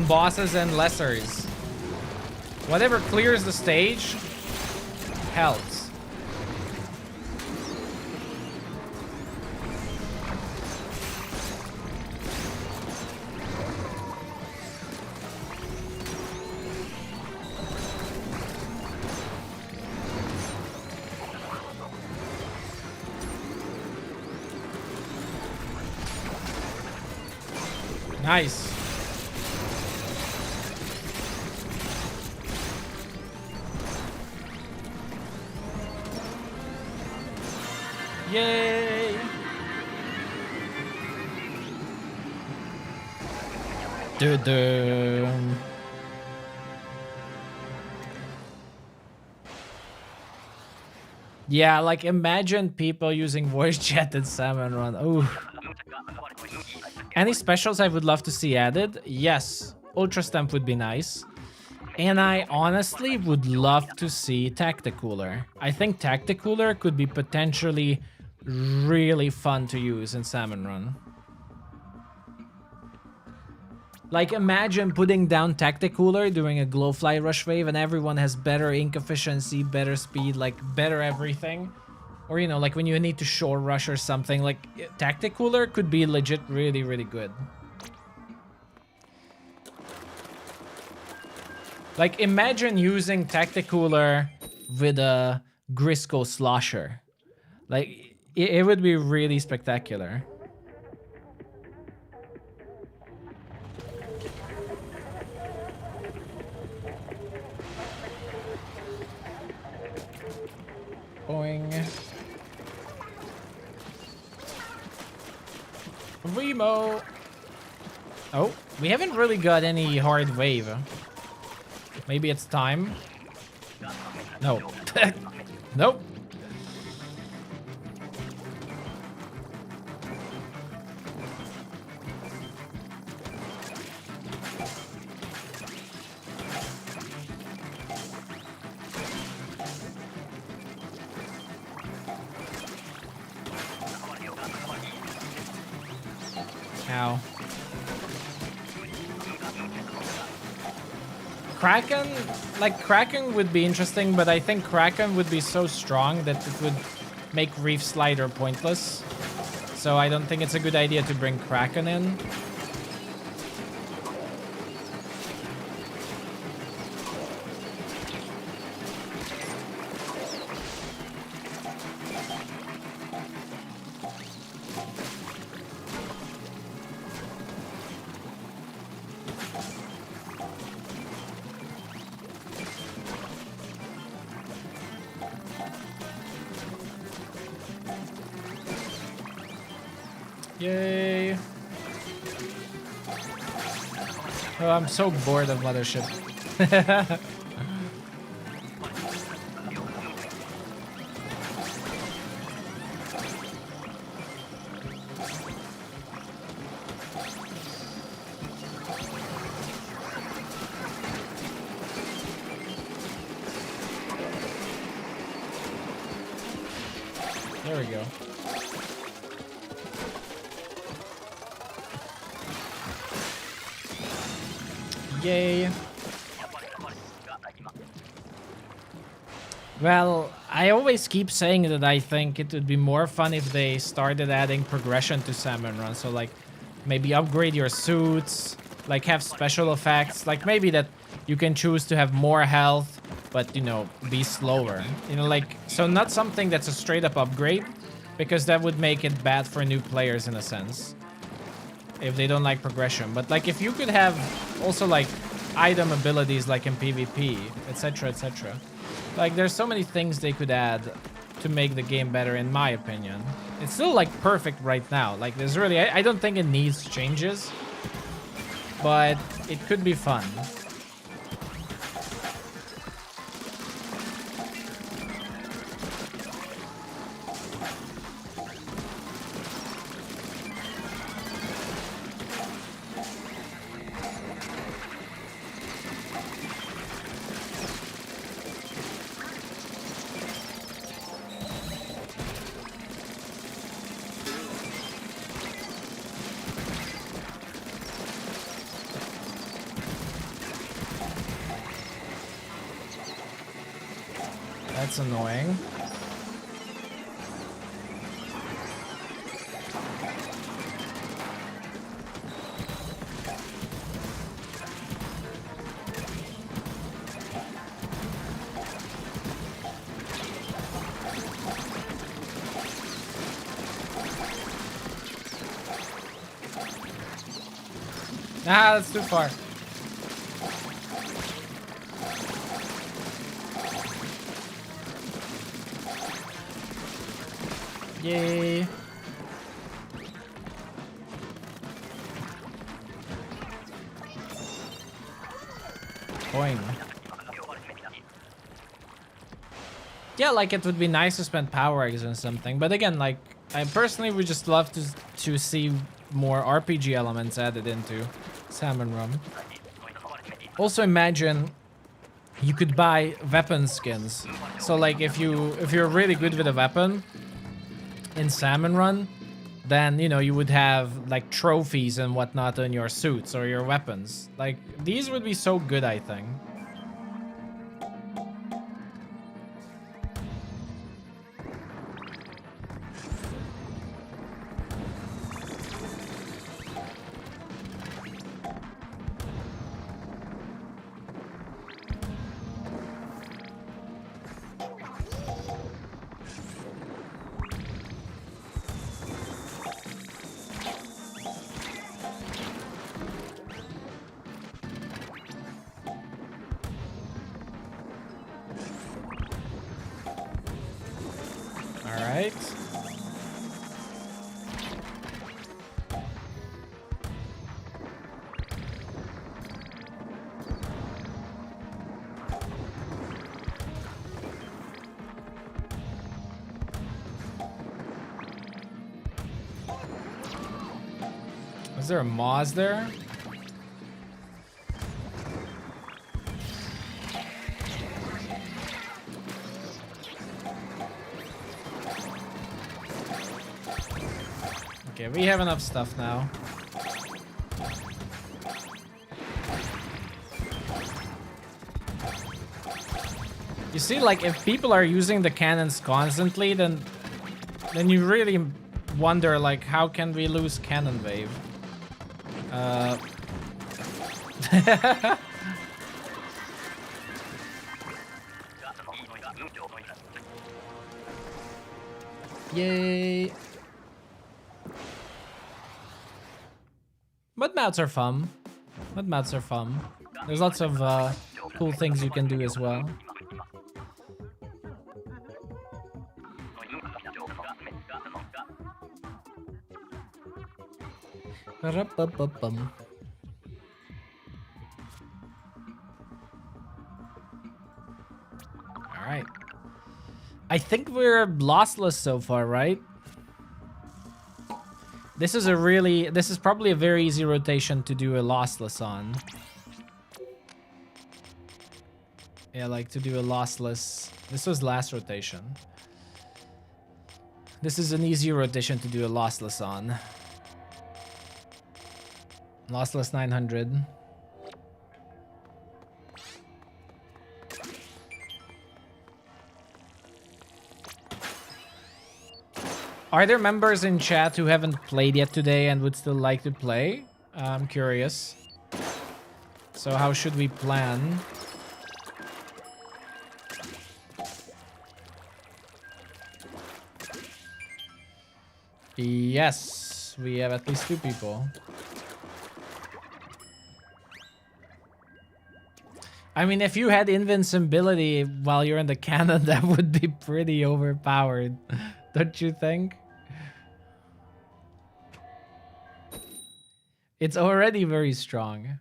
bosses and lessers. Whatever clears the stage helps. Nice. Yay! Doo-doo. Yeah, like imagine people using voice chat in Salmon Run. Ooh. Any specials I would love to see added? Yes, Ultra Stamp would be nice. And I honestly would love to see Tacticooler. I think Tacticooler could be potentially really fun to use in Salmon Run. Like imagine putting down Tacticooler, doing a Glowfly Rush Wave, and everyone has better ink efficiency, better speed, like better everything. Or, you know, like when you need to shore rush or something, like Tacticooler could be legit really, really good. Like imagine using Tacticooler with a Grisco Slosher. Like it would be really spectacular. Boing. Remo. Oh, we haven't really got any hard wave. Maybe it's time. No. Nope. Ow. Kraken, like Kraken would be interesting, but I think Kraken would be so strong that it would make Reef Slider pointless. So I don't think it's a good idea to bring Kraken in. Yay. Oh, I'm so bored of Mothership. There we go. Yay. Well, I always keep saying that I think it would be more fun if they started adding progression to Salmon Run. So like maybe upgrade your suits, like have special effects, like maybe that you can choose to have more health, but you know, be slower. You know, like, so not something that's a straight up upgrade, because that would make it bad for new players in a sense, if they don't like progression. But like if you could have also like item abilities like in PvP, etc, etc. Like there's so many things they could add to make the game better, in my opinion. It's still like perfect right now. Like there's really, I don't think it needs changes, but it could be fun. That's annoying. Ah, that's too far. Yay. Boing. Yeah, like it would be nice to spend power eggs on something, but again, like I personally would just love to see more RPG elements added into Salmon Run. Also imagine you could buy weapon skins. So like if you're really good with a weapon in Salmon Run, then you know you would have like trophies and whatnot on your suits or your weapons. Like these would be so good, I think. Alright. Is there a Moz there? Okay, we have enough stuff now. You see, like, if people are using the cannons constantly, then you really wonder, like, how can we lose cannon wave? Yay. Mud mouths are fun. Mud mouths are fun. There's lots of cool things you can do as well. Ba-da-ba-ba-bum. All right. I think we're lossless so far, right? This is probably a very easy rotation to do a lossless on. Yeah, like to do a lossless. This was last rotation. This is an easy rotation to do a lossless on. Lossless 900. Are there members in chat who haven't played yet today and would still like to play? I'm curious. So how should we plan? Yes, we have at least 2 people. I mean, if you had invincibility while you're in the cannon, that would be pretty overpowered. Don't you think? It's already very strong.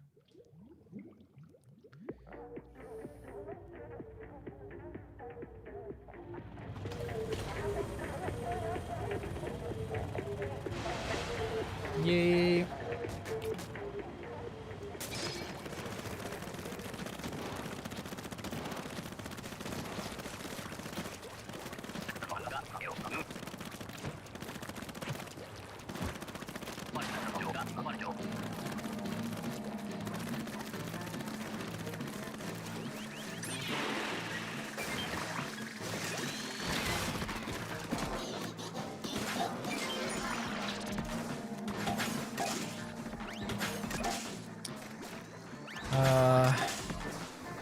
Yay.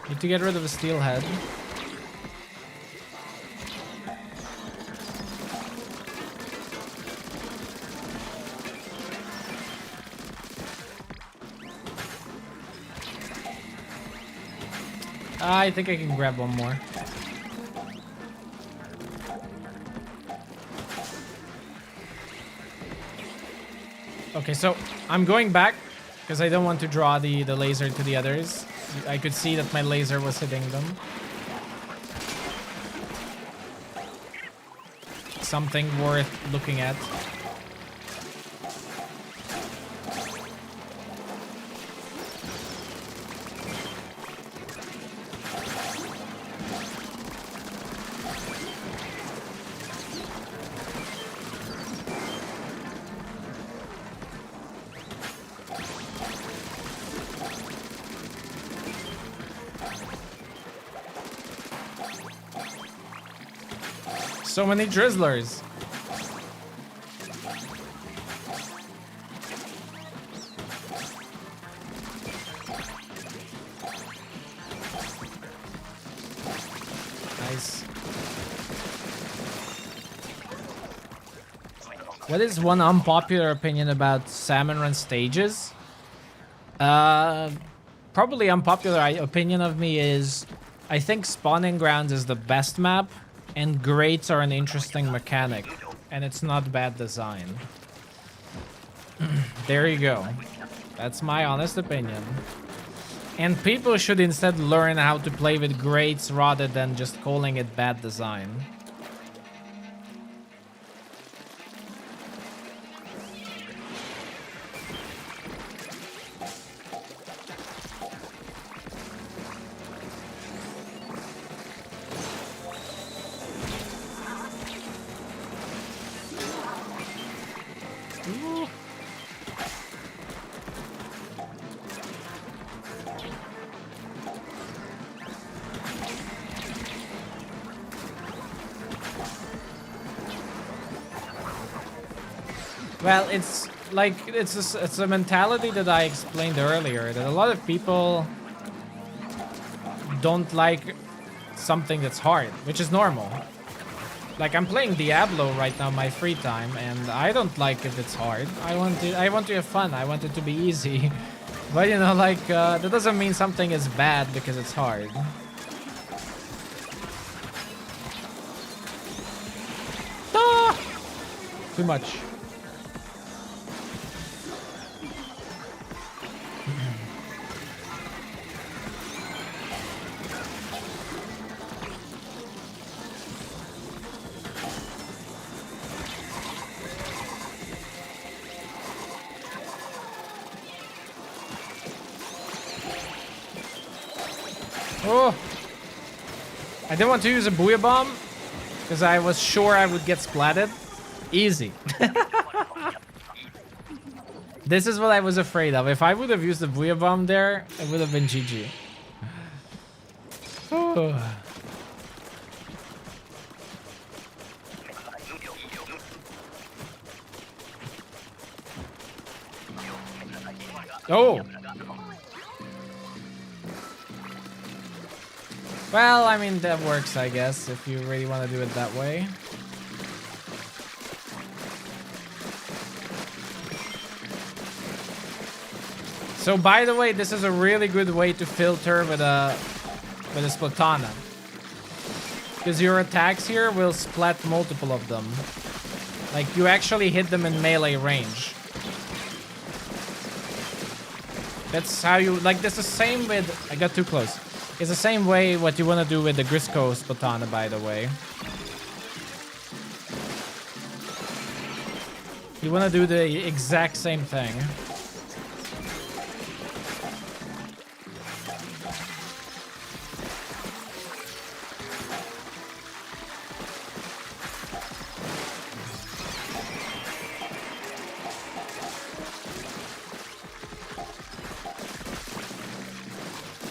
Need to get rid of a steelhead. I think I can grab one more. Okay, so I'm going back because I don't want to draw the laser to the others. I could see that my laser was hitting them. Something worth looking at. So many drizzlers. Nice. What is one unpopular opinion about salmon run stages? Probably unpopular opinion of me is I think spawning grounds is the best map. And grates are an interesting mechanic, and it's not bad design. There you go. That's my honest opinion. And people should instead learn how to play with grates rather than just calling it bad design. Well, it's like it's a mentality that I explained earlier, that a lot of people don't like something that's hard, which is normal. Like, I'm playing Diablo right now, my free time, and I don't like if it's hard. I want to have fun. I want it to be easy. But you know, like, that doesn't mean something is bad because it's hard. Ah! Too much. Oh! I didn't want to use a Booyah Bomb because I was sure I would get splatted. Easy. This is what I was afraid of. If I would have used the Booyah Bomb there, it would have been GG. Oh. Oh! Well, I mean, that works, I guess, if you really want to do it that way. So, by the way, this is a really good way to filter with a Splatana. Because your attacks here will splat multiple of them. Like, you actually hit them in melee range. That's how you... Like, this is the same with... I got too close. It's the same way what you want to do with the Grisco Splatana, by the way. You want to do the exact same thing.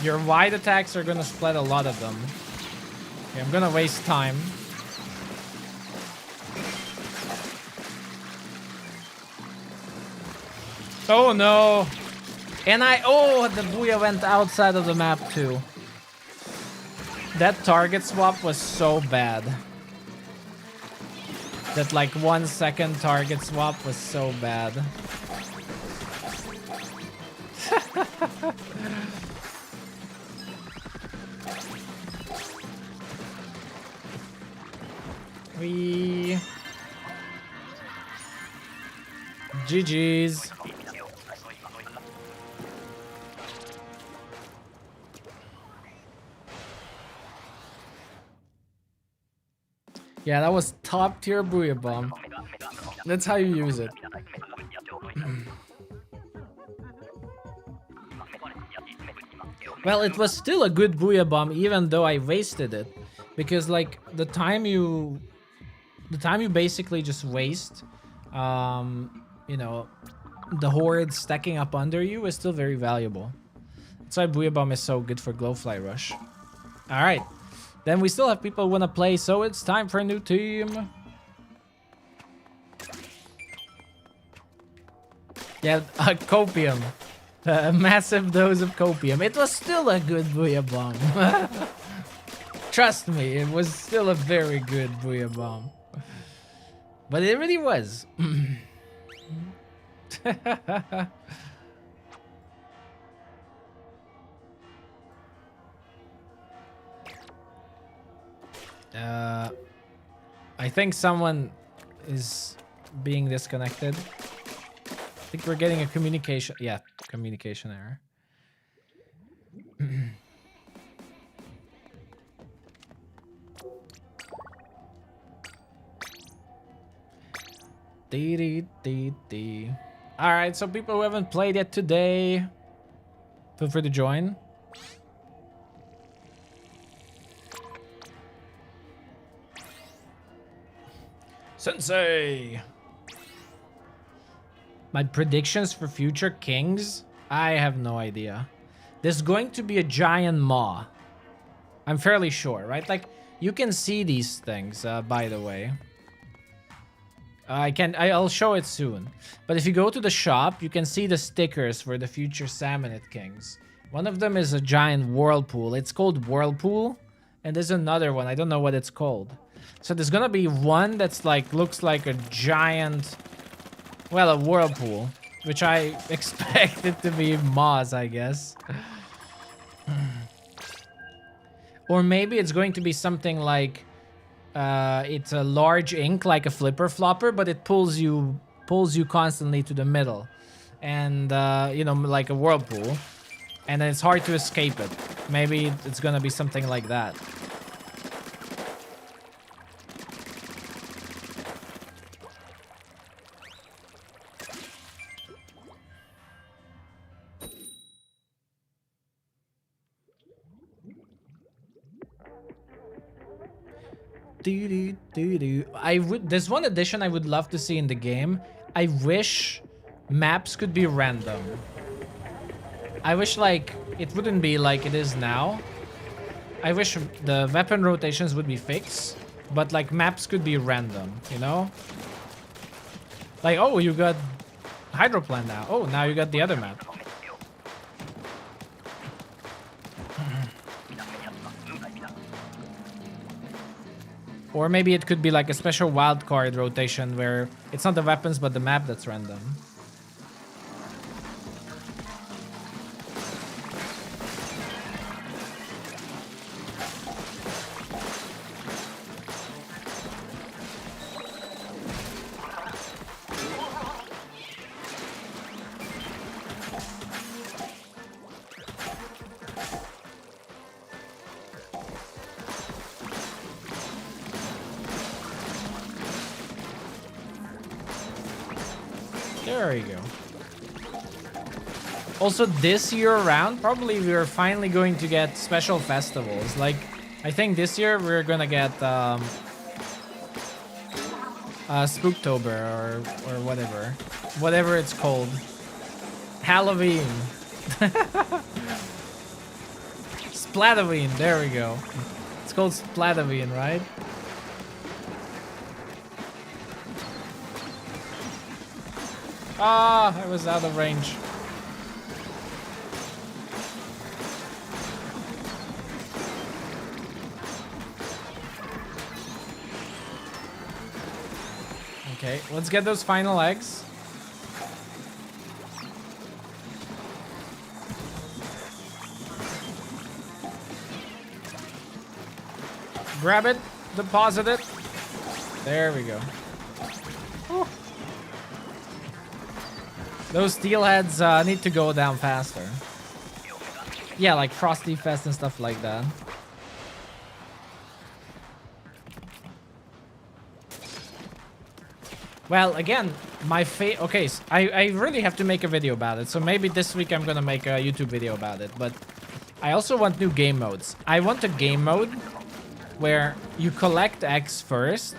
Your wide attacks are gonna split a lot of them. Okay, I'm gonna waste time. Oh no! And the Booyah went outside of the map too. That target swap was so bad. That like 1 second target swap was so bad. GG's. Yeah, that was top tier Booyah Bomb. That's how you use it. Well, it was still a good Booyah Bomb even though I wasted it. Because like the time you basically just waste, you know, the horde stacking up under you is still very valuable. That's why Booyah Bomb is so good for Glowfly Rush. Alright. Then we still have people who want to play, so it's time for a new team. Yeah, Copium. A massive dose of Copium. It was still a good Booyah Bomb. Trust me, it was still a very good Booyah Bomb. But it really was. I think someone is being disconnected. I think we're getting a communication... Yeah, communication error. Alright, so people who haven't played yet today, feel free to join. Sensei! My predictions for future kings? I have no idea. There's going to be a giant maw. I'm fairly sure, right? Like, you can see these things, by the way. I'll show it soon. But if you go to the shop, you can see the stickers for the future Salmonid Kings. One of them is a giant whirlpool. It's called Whirlpool. And there's another one. I don't know what it's called. So there's gonna be one that's like, looks like a giant, well, a whirlpool. Which I expect it to be Moz, I guess. Or maybe it's going to be something like, it's a large ink, like a flipper flopper, but it pulls you constantly to the middle. And, you know, like a whirlpool. And then it's hard to escape it. Maybe it's gonna be something like that. There's one addition I would love to see in the game. I wish maps could be random. I wish, like, it wouldn't be like it is now. I wish the weapon rotations would be fixed, but like maps could be random, you know? Like, oh, you got Hydroplan now. Oh, now you got the other map. Or maybe it could be like a special wildcard rotation where it's not the weapons but the map that's random. There you go. Also, this year around, probably we're finally going to get special festivals. Like, I think this year we're gonna get Spooktober or whatever. Whatever it's called. Halloween. Splatoween, there we go. It's called Splatoween, right? Ah, I was out of range. Okay, let's get those final eggs. Grab it, deposit it. There we go. Oh. Those steelheads need to go down faster. Yeah, like Frosty Fest and stuff like that. Well, again, okay, so I really have to make a video about it. So maybe this week I'm gonna make a YouTube video about it. But I also want new game modes. I want a game mode where you collect eggs first,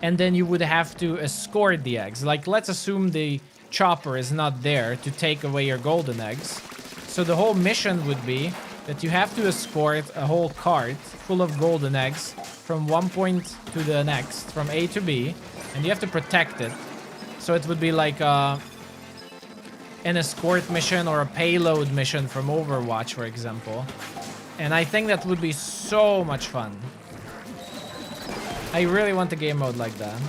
and then you would have to escort the eggs. Like, let's assume the chopper is not there to take away your golden eggs. So the whole mission would be that you have to escort a whole cart full of golden eggs from one point to the next, from A to B, and you have to protect it. So it would be like an escort mission or a payload mission from Overwatch, for example. And I think that would be so much fun. I really want a game mode like that.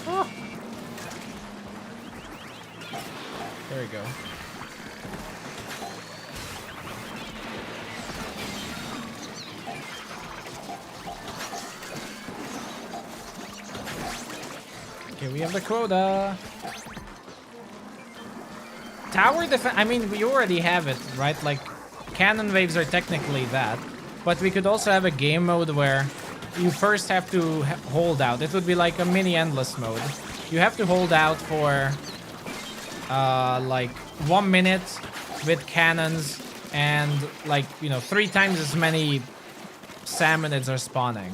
Oh. There we go. Okay, we have the quota. Tower defense. I mean, we already have it, right? Like, cannon waves are technically that. But we could also have a game mode where you first have to hold out. It would be like a mini endless mode. You have to hold out for like 1 minute with cannons and like, you know, 3 times as many salmonids are spawning.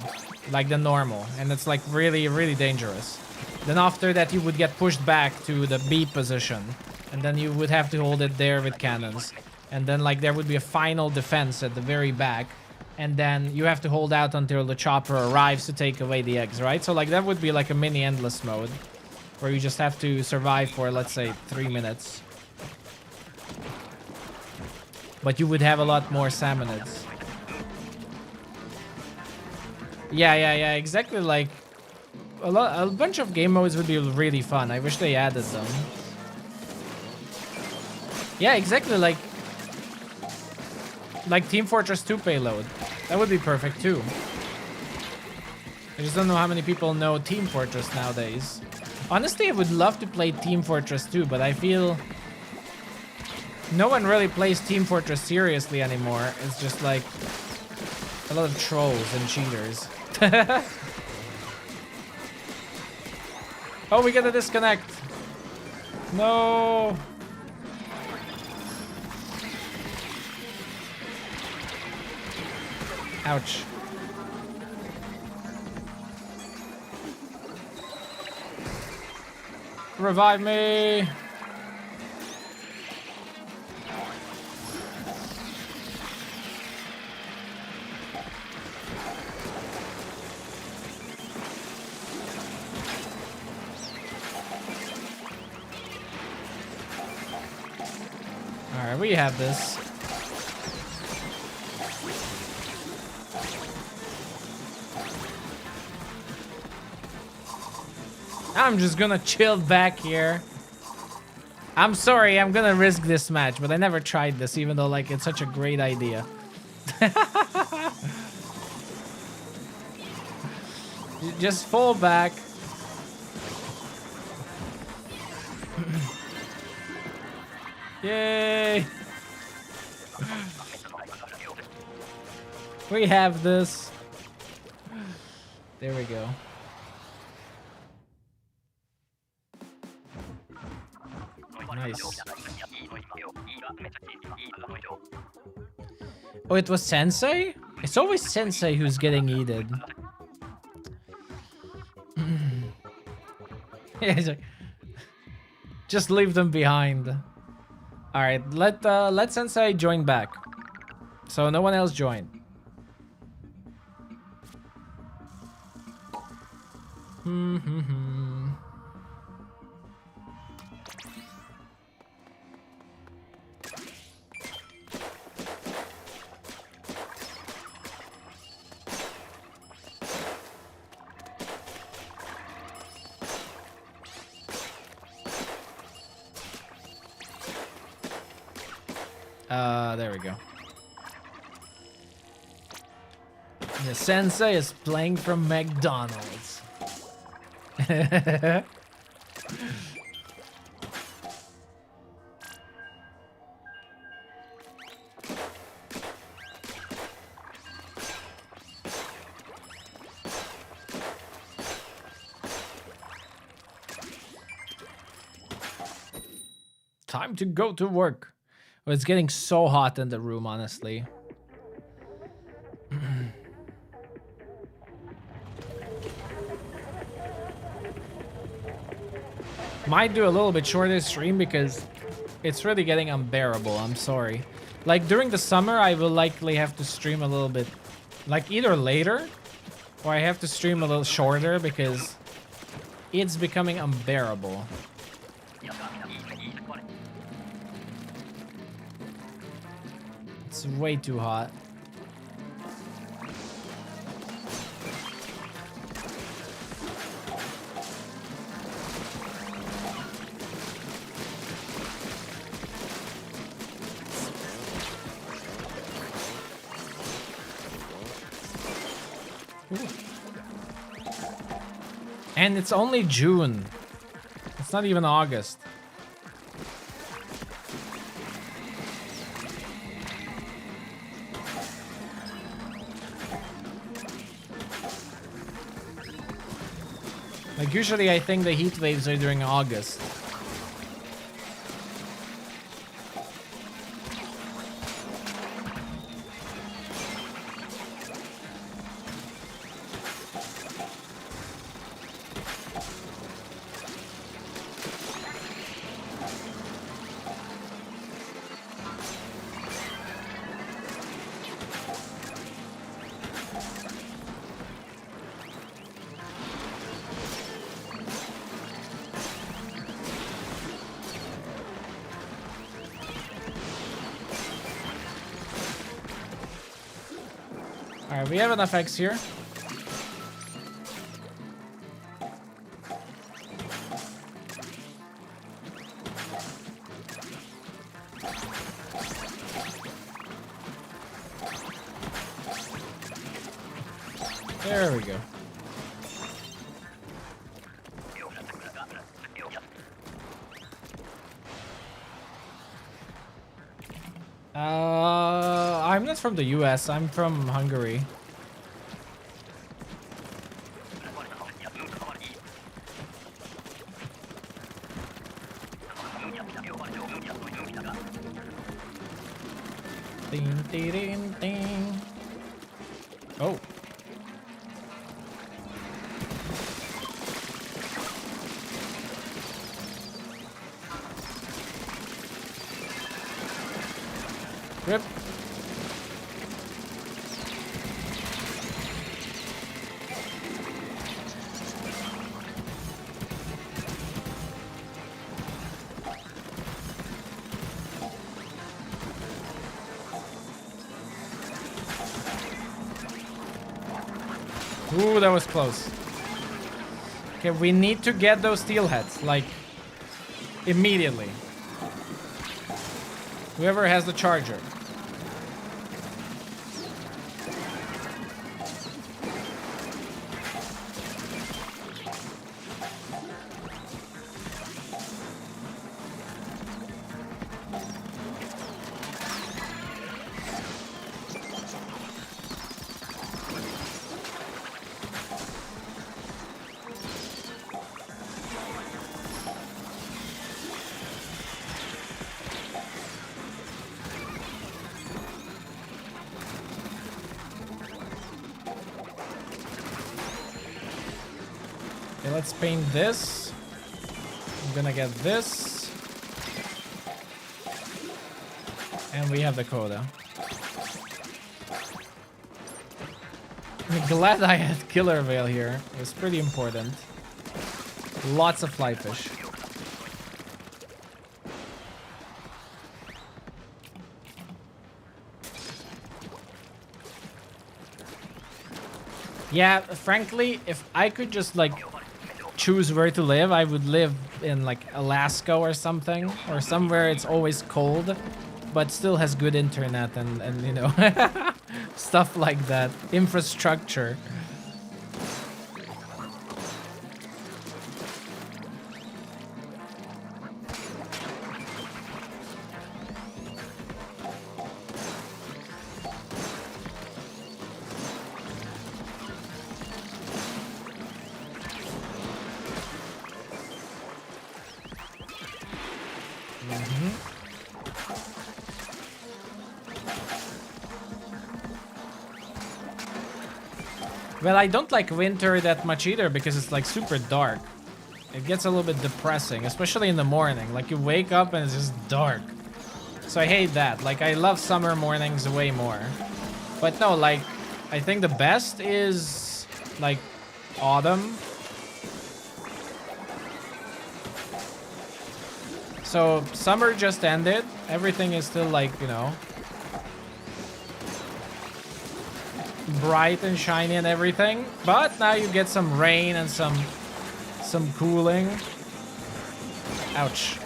like the normal, and it's like really, really dangerous. Then after that, you would get pushed back to the B position, and then you would have to hold it there with cannons. And then like there would be a final defense at the very back, and then you have to hold out until the chopper arrives to take away the eggs, right? So like that would be like a mini endless mode, where you just have to survive for, let's say, 3 minutes. But you would have a lot more salmonids. Yeah, exactly. Like a bunch of game modes would be really fun. I wish they added them. Yeah, exactly. Like Team Fortress 2 payload. That would be perfect too. I just don't know how many people know Team Fortress nowadays. Honestly, I would love to play Team Fortress 2, but I feel no one really plays Team Fortress seriously anymore. It's just like a lot of trolls and cheaters. Oh, we get a disconnect. No. Ouch. Revive me. All right, we have this. I'm just gonna chill back here. I'm sorry, I'm gonna risk this match, but I never tried this, even though like it's such a great idea. Just fall back. Yay! We have this. There we go. Nice. Oh, it was Sensei? It's always Sensei who's getting eaten. Yeah, he's like, just leave them behind. All right, let Sensei join back. So no one else join. There we go. The Sensei is playing from McDonald's. Time to go to work. Oh, it's getting so hot in the room, honestly. Might do a little bit shorter stream because it's really getting unbearable. I'm sorry. Like during the summer, I will likely have to stream a little bit, like either later or I have to stream a little shorter because it's becoming unbearable. It's way too hot. Ooh. And it's only June. It's not even August. Like usually I think the heat waves are during August. Alright, we have enough eggs here. There we go. I'm not from the US, I'm from Hungary. Ding, ding, ding, ding. Oh. Rip. Ooh, that was close. Okay, we need to get those steel heads, like, immediately. Whoever has the charger. Okay, let's paint this. I'm gonna get this. And we have the quota. I'm glad I had killer veil here. It was pretty important. Lots of fly fish. Yeah, frankly, if I could just like choose where to live, I would live in like Alaska or something, or somewhere it's always cold but still has good internet and you know stuff like that, infrastructure. Well, I don't like winter that much either because it's like super dark. It gets a little bit depressing, especially in the morning. Like you wake up and it's just dark. So I hate that. Like I love summer mornings way more. But no, like I think the best is like autumn. So summer just ended. Everything is still like, you know, bright and shiny and everything, but now you get some rain and some cooling. Ouch.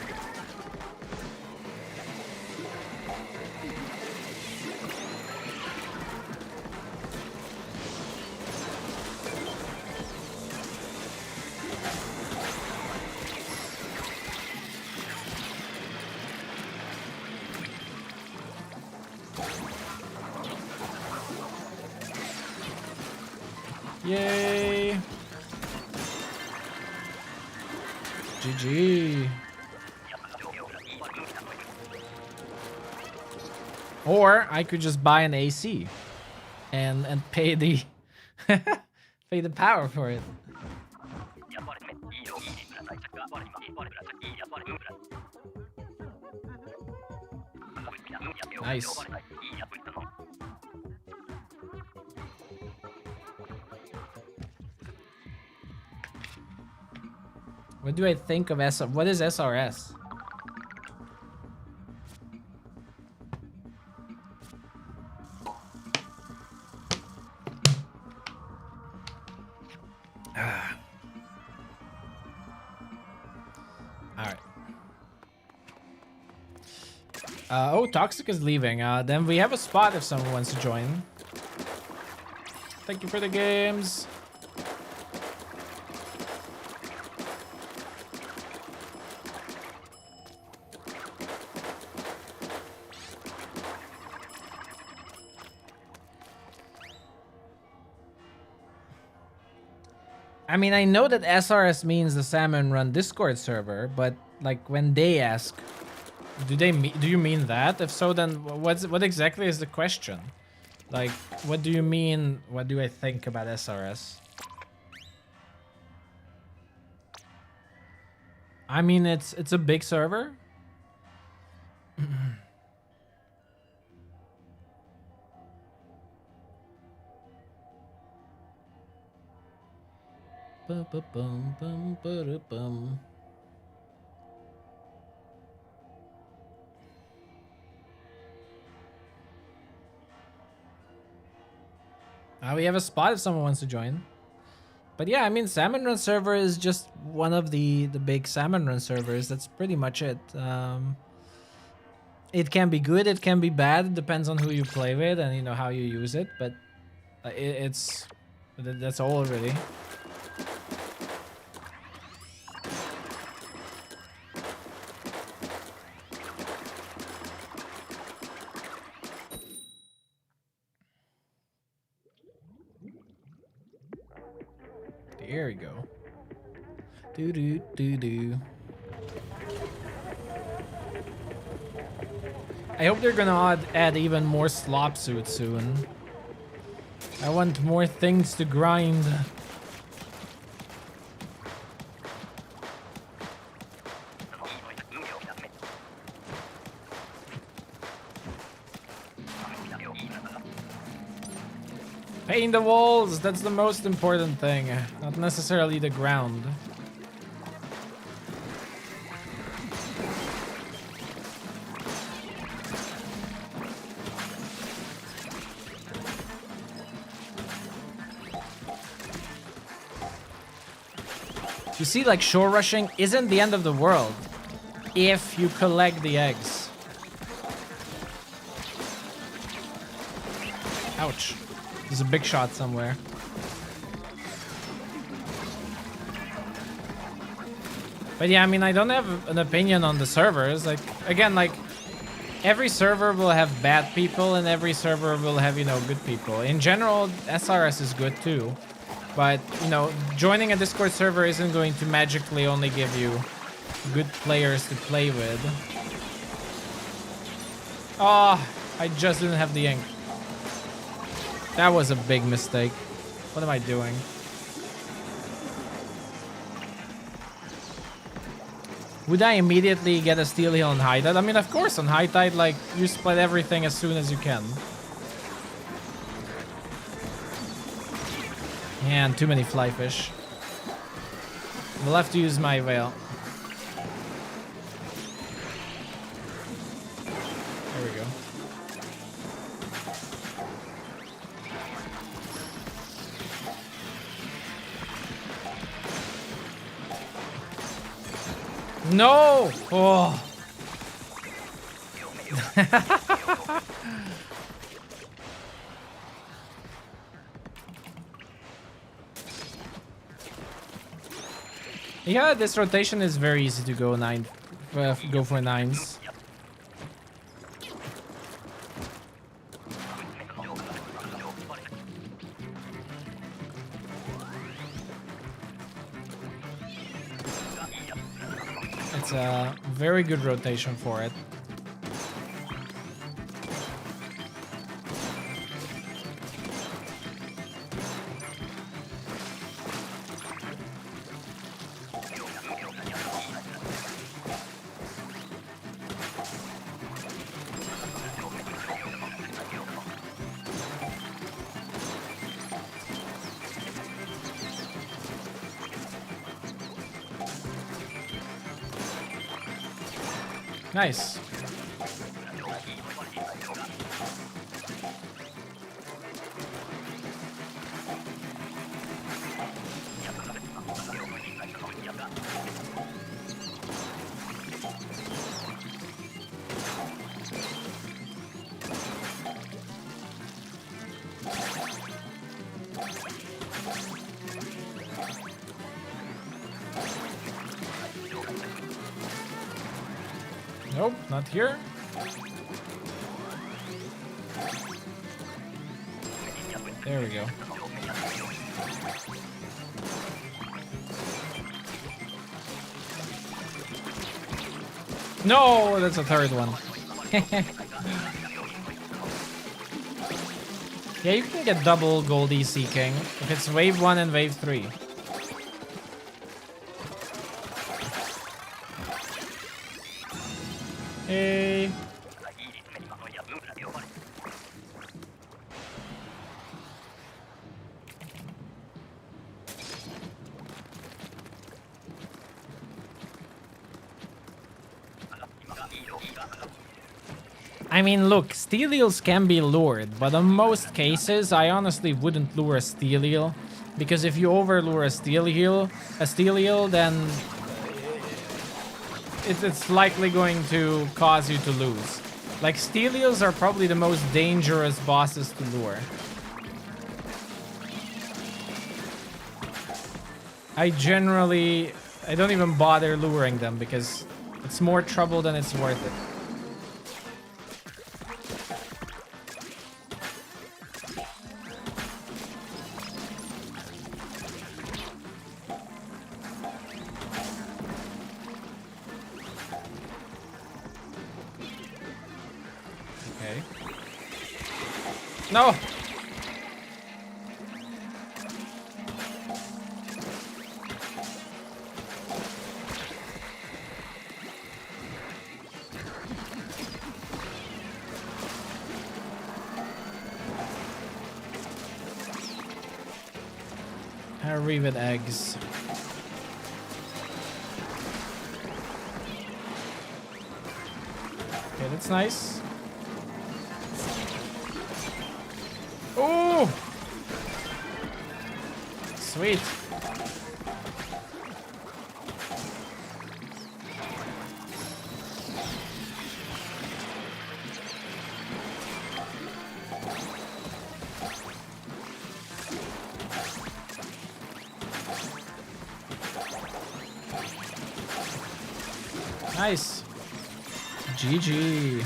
Yay! GG. Or I could just buy an AC and pay the pay the power for it. Nice. What do I think of what is SRS? Alright. Oh, Toxic is leaving. Then we have a spot if someone wants to join. Thank you for the games. I mean, I know that SRS means the Salmon Run Discord server, but like when they ask, do you mean that? If so, then what exactly is the question? Like, what do you mean? What do I think about SRS? I mean, it's a big server. We have a spot if someone wants to join. But yeah, I mean, Salmon Run server is just one of the big Salmon Run servers. That's pretty much it. It can be good, it can be bad. It depends on who you play with and, you know, how you use it. But that's all really. There we go. Do do do do. I hope they're gonna add even more slop suits soon. I want more things to grind. Paint the walls, that's the most important thing, not necessarily the ground. You see, like, shore rushing isn't the end of the world if you collect the eggs. Ouch. There's a big shot somewhere. But yeah, I mean, I don't have an opinion on the servers. Like, again, like, every server will have bad people and every server will have, you know, good people. In general, SRS is good too. But, you know, joining a Discord server isn't going to magically only give you good players to play with. Oh, I just didn't have the ink. That was a big mistake. What am I doing? Would I immediately get a Steel Heel on High Tide? I mean, of course, on High Tide, like, you split everything as soon as you can. Man, too many fly fish. We'll have to use my veil. There we go. No! Oh. Yeah, this rotation is very easy to go go for nines. It's a very good rotation for it. Nice. Nope, not here. There we go. No, that's a third one. Yeah, you can get double Goldie Seeking if it's wave 1 and wave 3. Hey. I mean, look, steel eels can be lured, but in most cases, I honestly wouldn't lure a steel eel, because if you overlure a steel eel, then it's likely going to cause you to lose. Like, steel eels are probably the most dangerous bosses to lure. I don't even bother luring them because it's more trouble than it's worth it. No! Revet eggs. Okay, that's nice. Oh! Sweet. Nice. GG.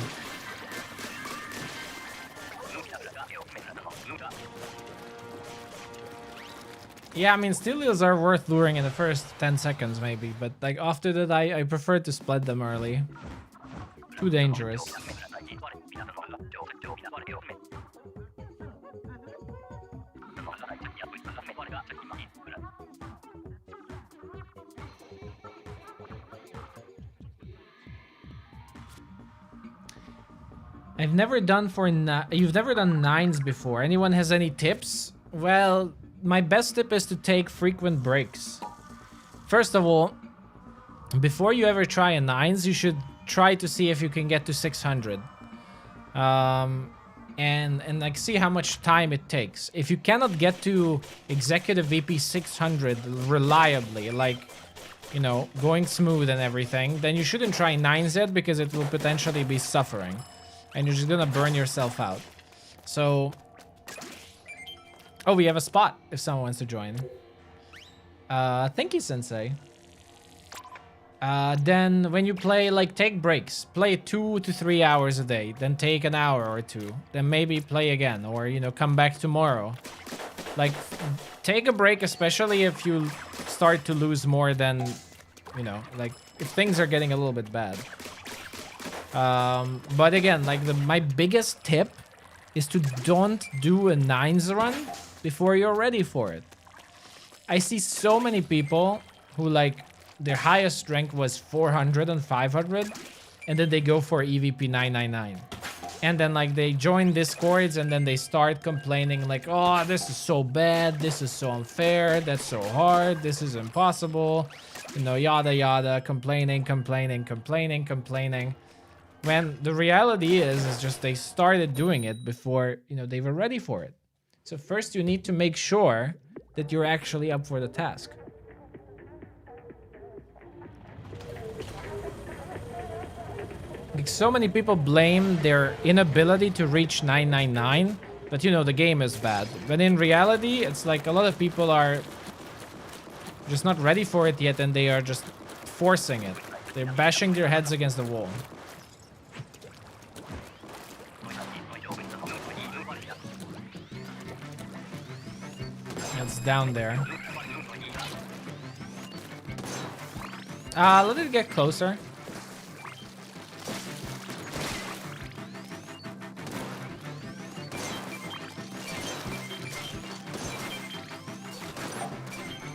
Yeah, I mean, steel eels are worth luring in the first 10 seconds, maybe. But, like, after that, I prefer to split them early. Too dangerous. I've never done you've never done 9s before. Anyone has any tips? Well, my best tip is to take frequent breaks. First of all, before you ever try a 9s, you should try to see if you can get to 600. And like see how much time it takes. If you cannot get to Executive VP 600 reliably, like, you know, going smooth and everything, then you shouldn't try 9s yet because it will potentially be suffering. And you're just gonna burn yourself out. So... Oh, we have a spot if someone wants to join. Thank you, Sensei. Then when you play, like, take breaks. Play 2 to 3 hours a day. Then take an hour or two. Then maybe play again. Or, you know, come back tomorrow. Like, take a break, especially if you start to lose more than, you know, like, if things are getting a little bit bad. But again, like, my biggest tip is to don't do a 9s run before you're ready for it. I see so many people who, like, their highest rank was 400 and 500, and then they go for EVP 999. And then, like, they join Discords, and then they start complaining, like, oh, this is so bad, this is so unfair, that's so hard, this is impossible, you know, yada yada, complaining. When the reality is just they started doing it before, you know, they were ready for it. So first you need to make sure that you're actually up for the task. Like, so many people blame their inability to reach 999, but you know, the game is bad. But in reality, it's like a lot of people are just not ready for it yet, and they are just forcing it. They're bashing their heads against the wall. down there. Let it get closer.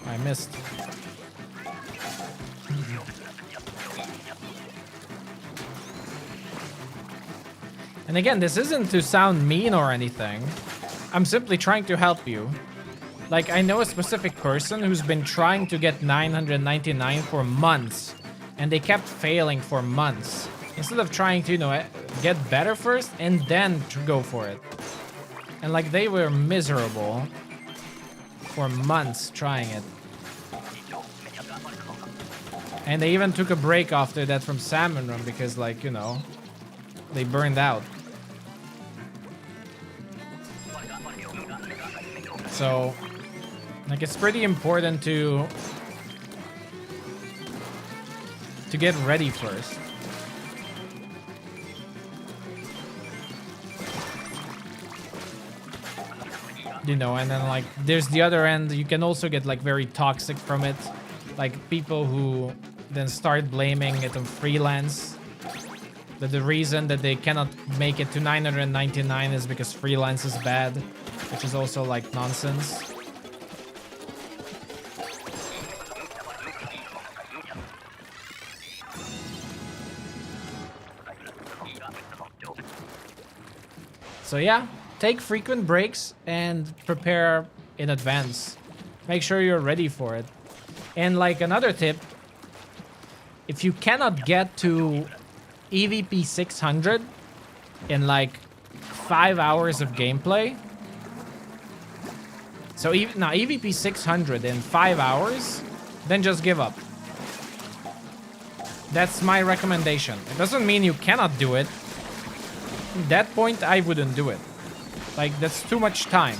I missed. And again, this isn't to sound mean or anything. I'm simply trying to help you. Like, I know a specific person who's been trying to get 999 for months, and they kept failing for months. Instead of trying to, you know, get better first and then to go for it. And like, they were miserable for months trying it. And they even took a break after that from Salmon Run because, like, you know, they burned out. So, like, it's pretty important to get ready first. You know, and then, like, there's the other end. You can also get, like, very toxic from it. Like, people who then start blaming it on freelance. That the reason that they cannot make it to 999 is because freelance is bad. Which is also, like, nonsense. So yeah, take frequent breaks and prepare in advance. Make sure you're ready for it. And like another tip, if you cannot get to EVP 600 in like 5 hours of gameplay, so now EVP 600 in 5 hours, then just give up. That's my recommendation. It doesn't mean you cannot do it. At that point, I wouldn't do it. Like, that's too much time.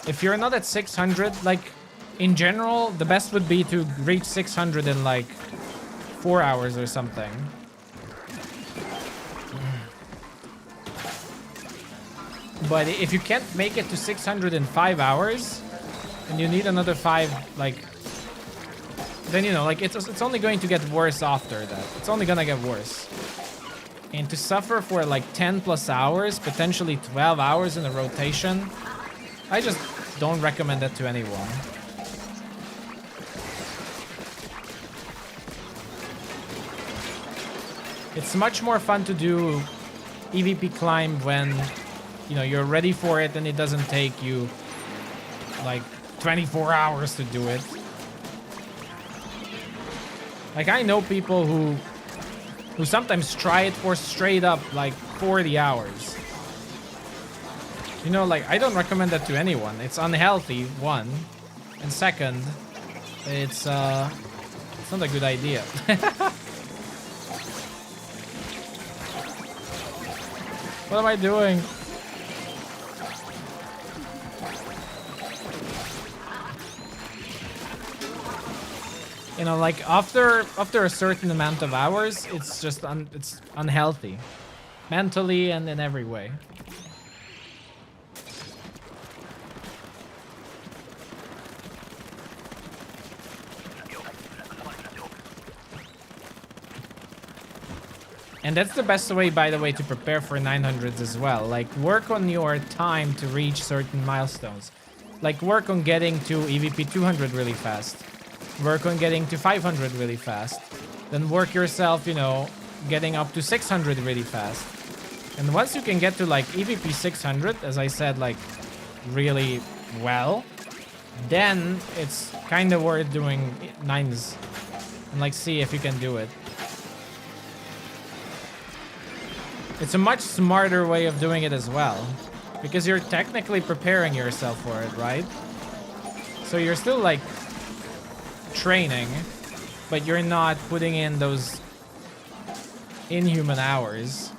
If you're not at 600, like, in general, the best would be to reach 600 in, like, 4 hours or something. But if you can't make it to 600 in 5 hours, and you need another 5, like, then, you know, like, it's only going to get worse after that. It's only gonna get worse. And to suffer for, like, 10 plus hours, potentially 12 hours in a rotation, I just don't recommend that to anyone. It's much more fun to do EVP climb when, you know, you're ready for it and it doesn't take you, like, 24 hours to do it. Like, I know people who sometimes try it for straight up, like, 40 hours. You know, like, I don't recommend that to anyone. It's unhealthy, one. And second, it's not a good idea. What am I doing? You know, like, after a certain amount of hours, it's just it's unhealthy, mentally and in every way. And that's the best way, by the way, to prepare for 900s as well. Like, work on your time to reach certain milestones. Like, work on getting to EVP 200 really fast. Work on getting to 500 really fast. Then work yourself, you know, getting up to 600 really fast. And once you can get to, like, EVP 600, as I said, like, really well, then it's kind of worth doing 9s. And, like, see if you can do it. It's a much smarter way of doing it as well. Because you're technically preparing yourself for it, right? So you're still, like, training, but you're not putting in those inhuman hours.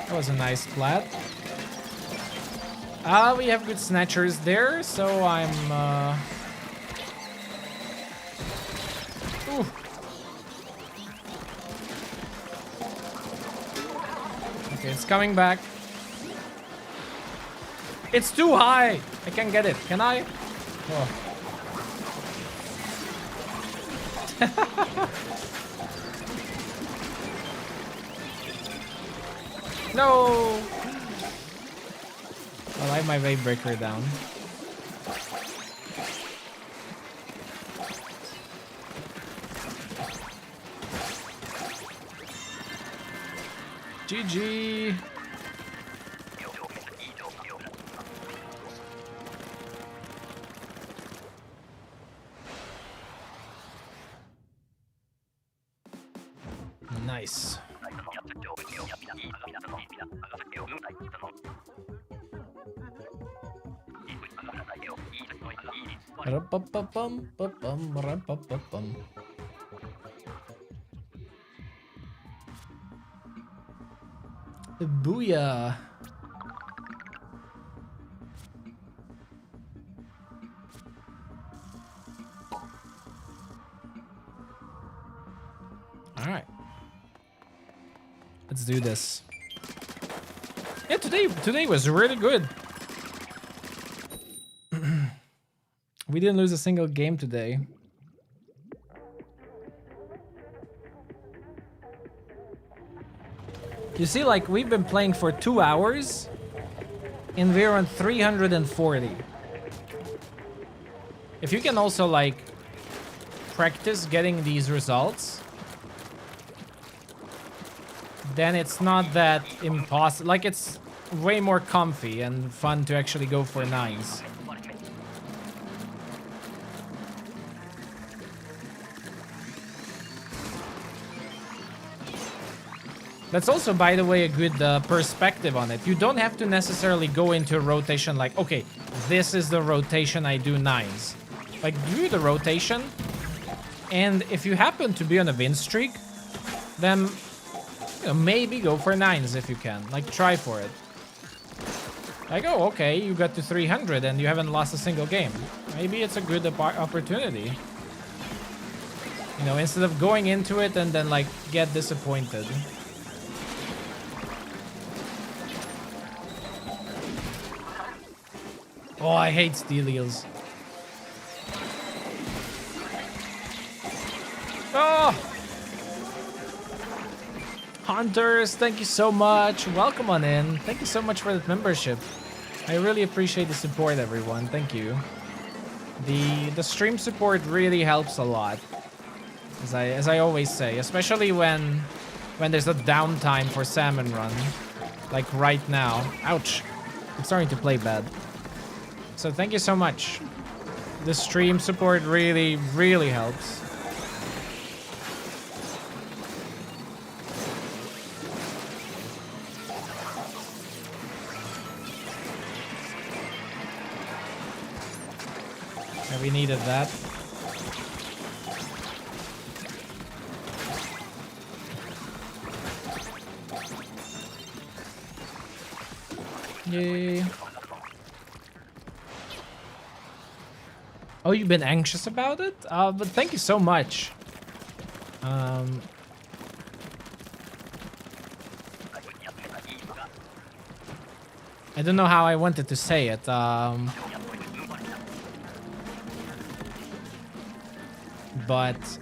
That was a nice plat. We have good snatchers there, so I'm Ooh. Okay, it's coming back. It's too high. I can't get it. Can I? Oh. No. Well, I have my wave breaker down. GG. Nice. Booyah. All right. Let's do this. Yeah, today was really good. We didn't lose a single game today. You see, like, we've been playing for 2 hours and we're on 340. If you can also, like, practice getting these results, then it's not that impossible. Like, it's way more comfy and fun to actually go for 9s. That's also, by the way, a good perspective on it. You don't have to necessarily go into a rotation like, okay, this is the rotation I do 9s. Like, do the rotation, and if you happen to be on a win streak, then you know, maybe go for 9s if you can. Like, try for it. Like, oh, okay, you got to 300 and you haven't lost a single game. Maybe it's a good opportunity. You know, instead of going into it and then, like, get disappointed. Oh, I hate steel eels. Oh! Hunters, thank you so much. Welcome on in. Thank you so much for the membership. I really appreciate the support, everyone. Thank you. The stream support really helps a lot. As I always say, especially when there's a downtime for Salmon Run. Like right now. Ouch. I'm starting to play bad. So thank you so much. The stream support really, really helps. Yeah, we needed that. Yay. Oh, you've been anxious about it? But thank you so much. I don't know how I wanted to say it. But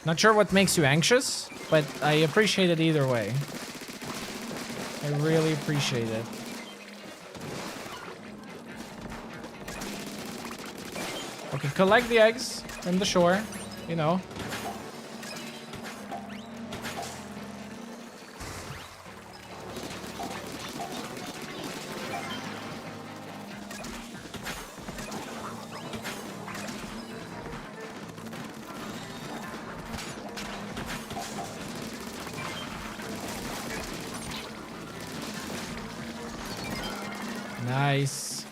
not sure what makes you anxious, but I appreciate it either way. I really appreciate it. Okay, collect the eggs from the shore, you know. Nice.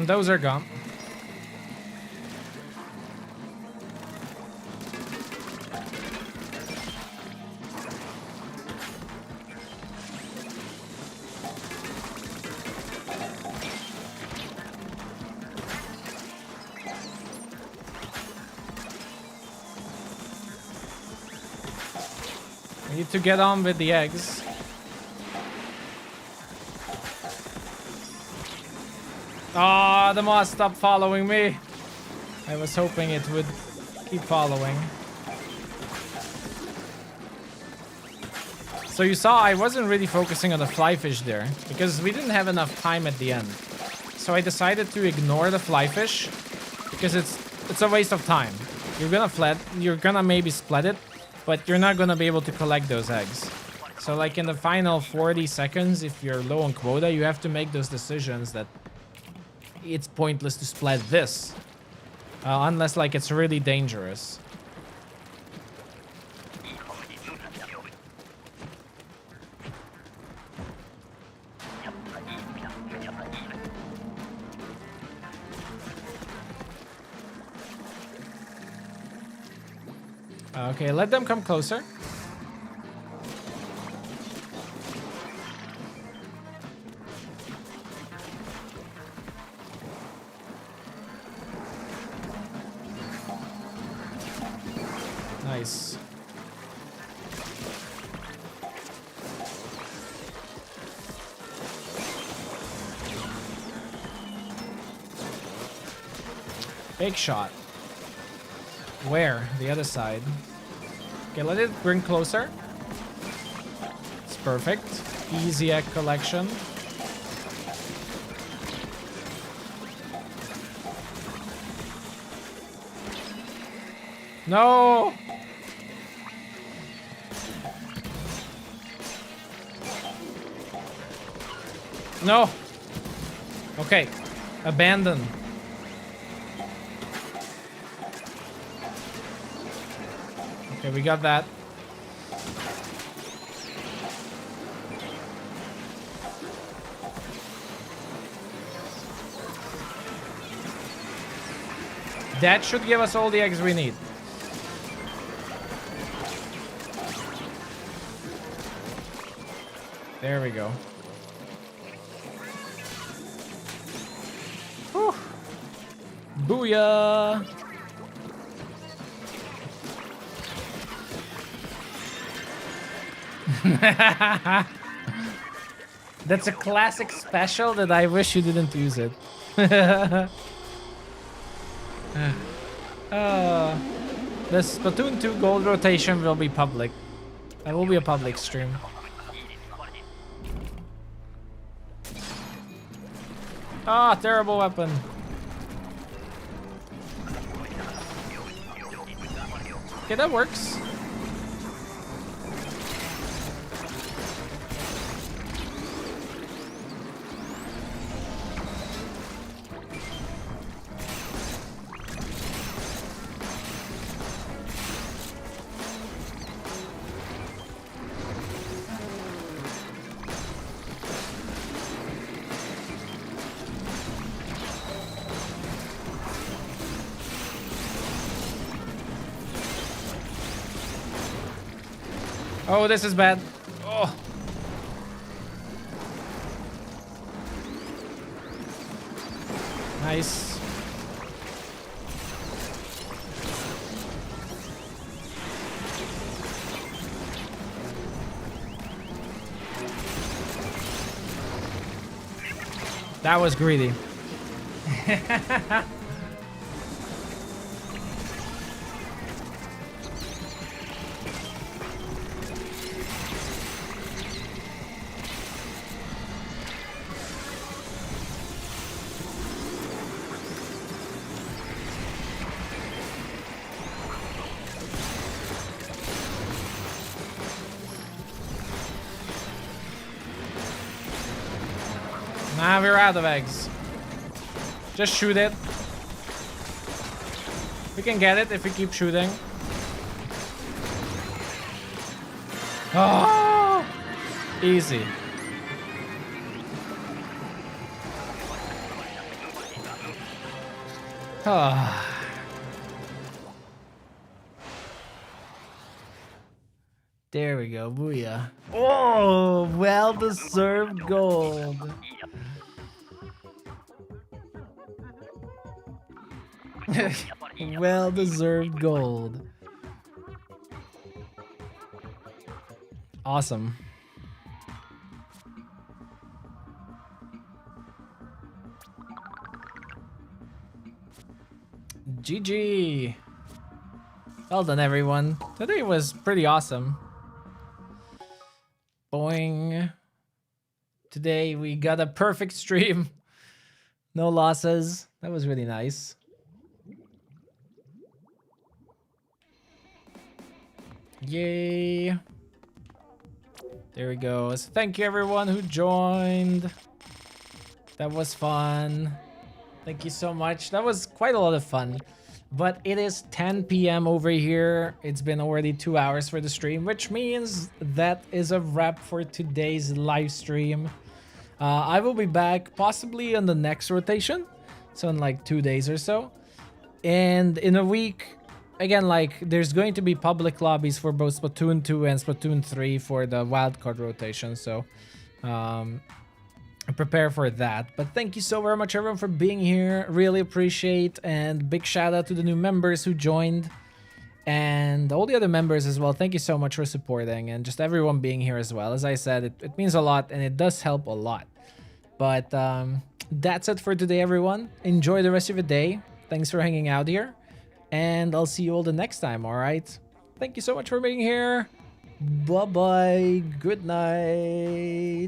Those are gone. Need to get on with the eggs. Ah, the moss stopped following me. I was hoping it would keep following. So you saw I wasn't really focusing on the fly fish there because we didn't have enough time at the end. So I decided to ignore the fly fish because it's a waste of time. You're gonna maybe split it, but you're not gonna be able to collect those eggs. So like in the final 40 seconds, if you're low on quota, you have to make those decisions that it's pointless to split this. Unless like it's really dangerous. Okay, let them come closer. Nice. Big shot. Where? The other side. Okay, let it bring closer. It's perfect. Easy egg collection. No! No! Okay. Abandon. Okay, we got that. That should give us all the eggs we need. There we go. Whew. Booyah! That's a classic special that I wish you didn't use it. The Splatoon 2 gold rotation will be public. That will be a public stream. Ah, terrible weapon. Okay, that works. Oh, this is bad. Oh. Nice. That was greedy. Nah, we're out of eggs. Just shoot it. We can get it if we keep shooting. Oh, easy. Oh. There we go, booyah. Oh, well-deserved gold. Well-deserved gold. Awesome. GG. Well done, everyone. Today was pretty awesome. Boing. Today we got a perfect stream. No losses. That was really nice. Yay. There we go. So thank you everyone who joined. That was fun. Thank you so much. That was quite a lot of fun. But it is 10 p.m. over here. It's been already 2 hours for the stream, which means that is a wrap for today's live stream. I will be back possibly on the next rotation. So in like 2 days or so. And in a week, again, like there's going to be public lobbies for both Splatoon 2 and Splatoon 3 for the wildcard rotation. So prepare for that. But thank you so very much everyone for being here. Really appreciate, and big shout out to the new members who joined and all the other members as well. Thank you so much for supporting and just everyone being here as well. As I said, it means a lot and it does help a lot. But that's it for today, everyone. Enjoy the rest of your day. Thanks for hanging out here, and I'll see you all the next time. All right, thank you so much for being here. Bye bye, good night.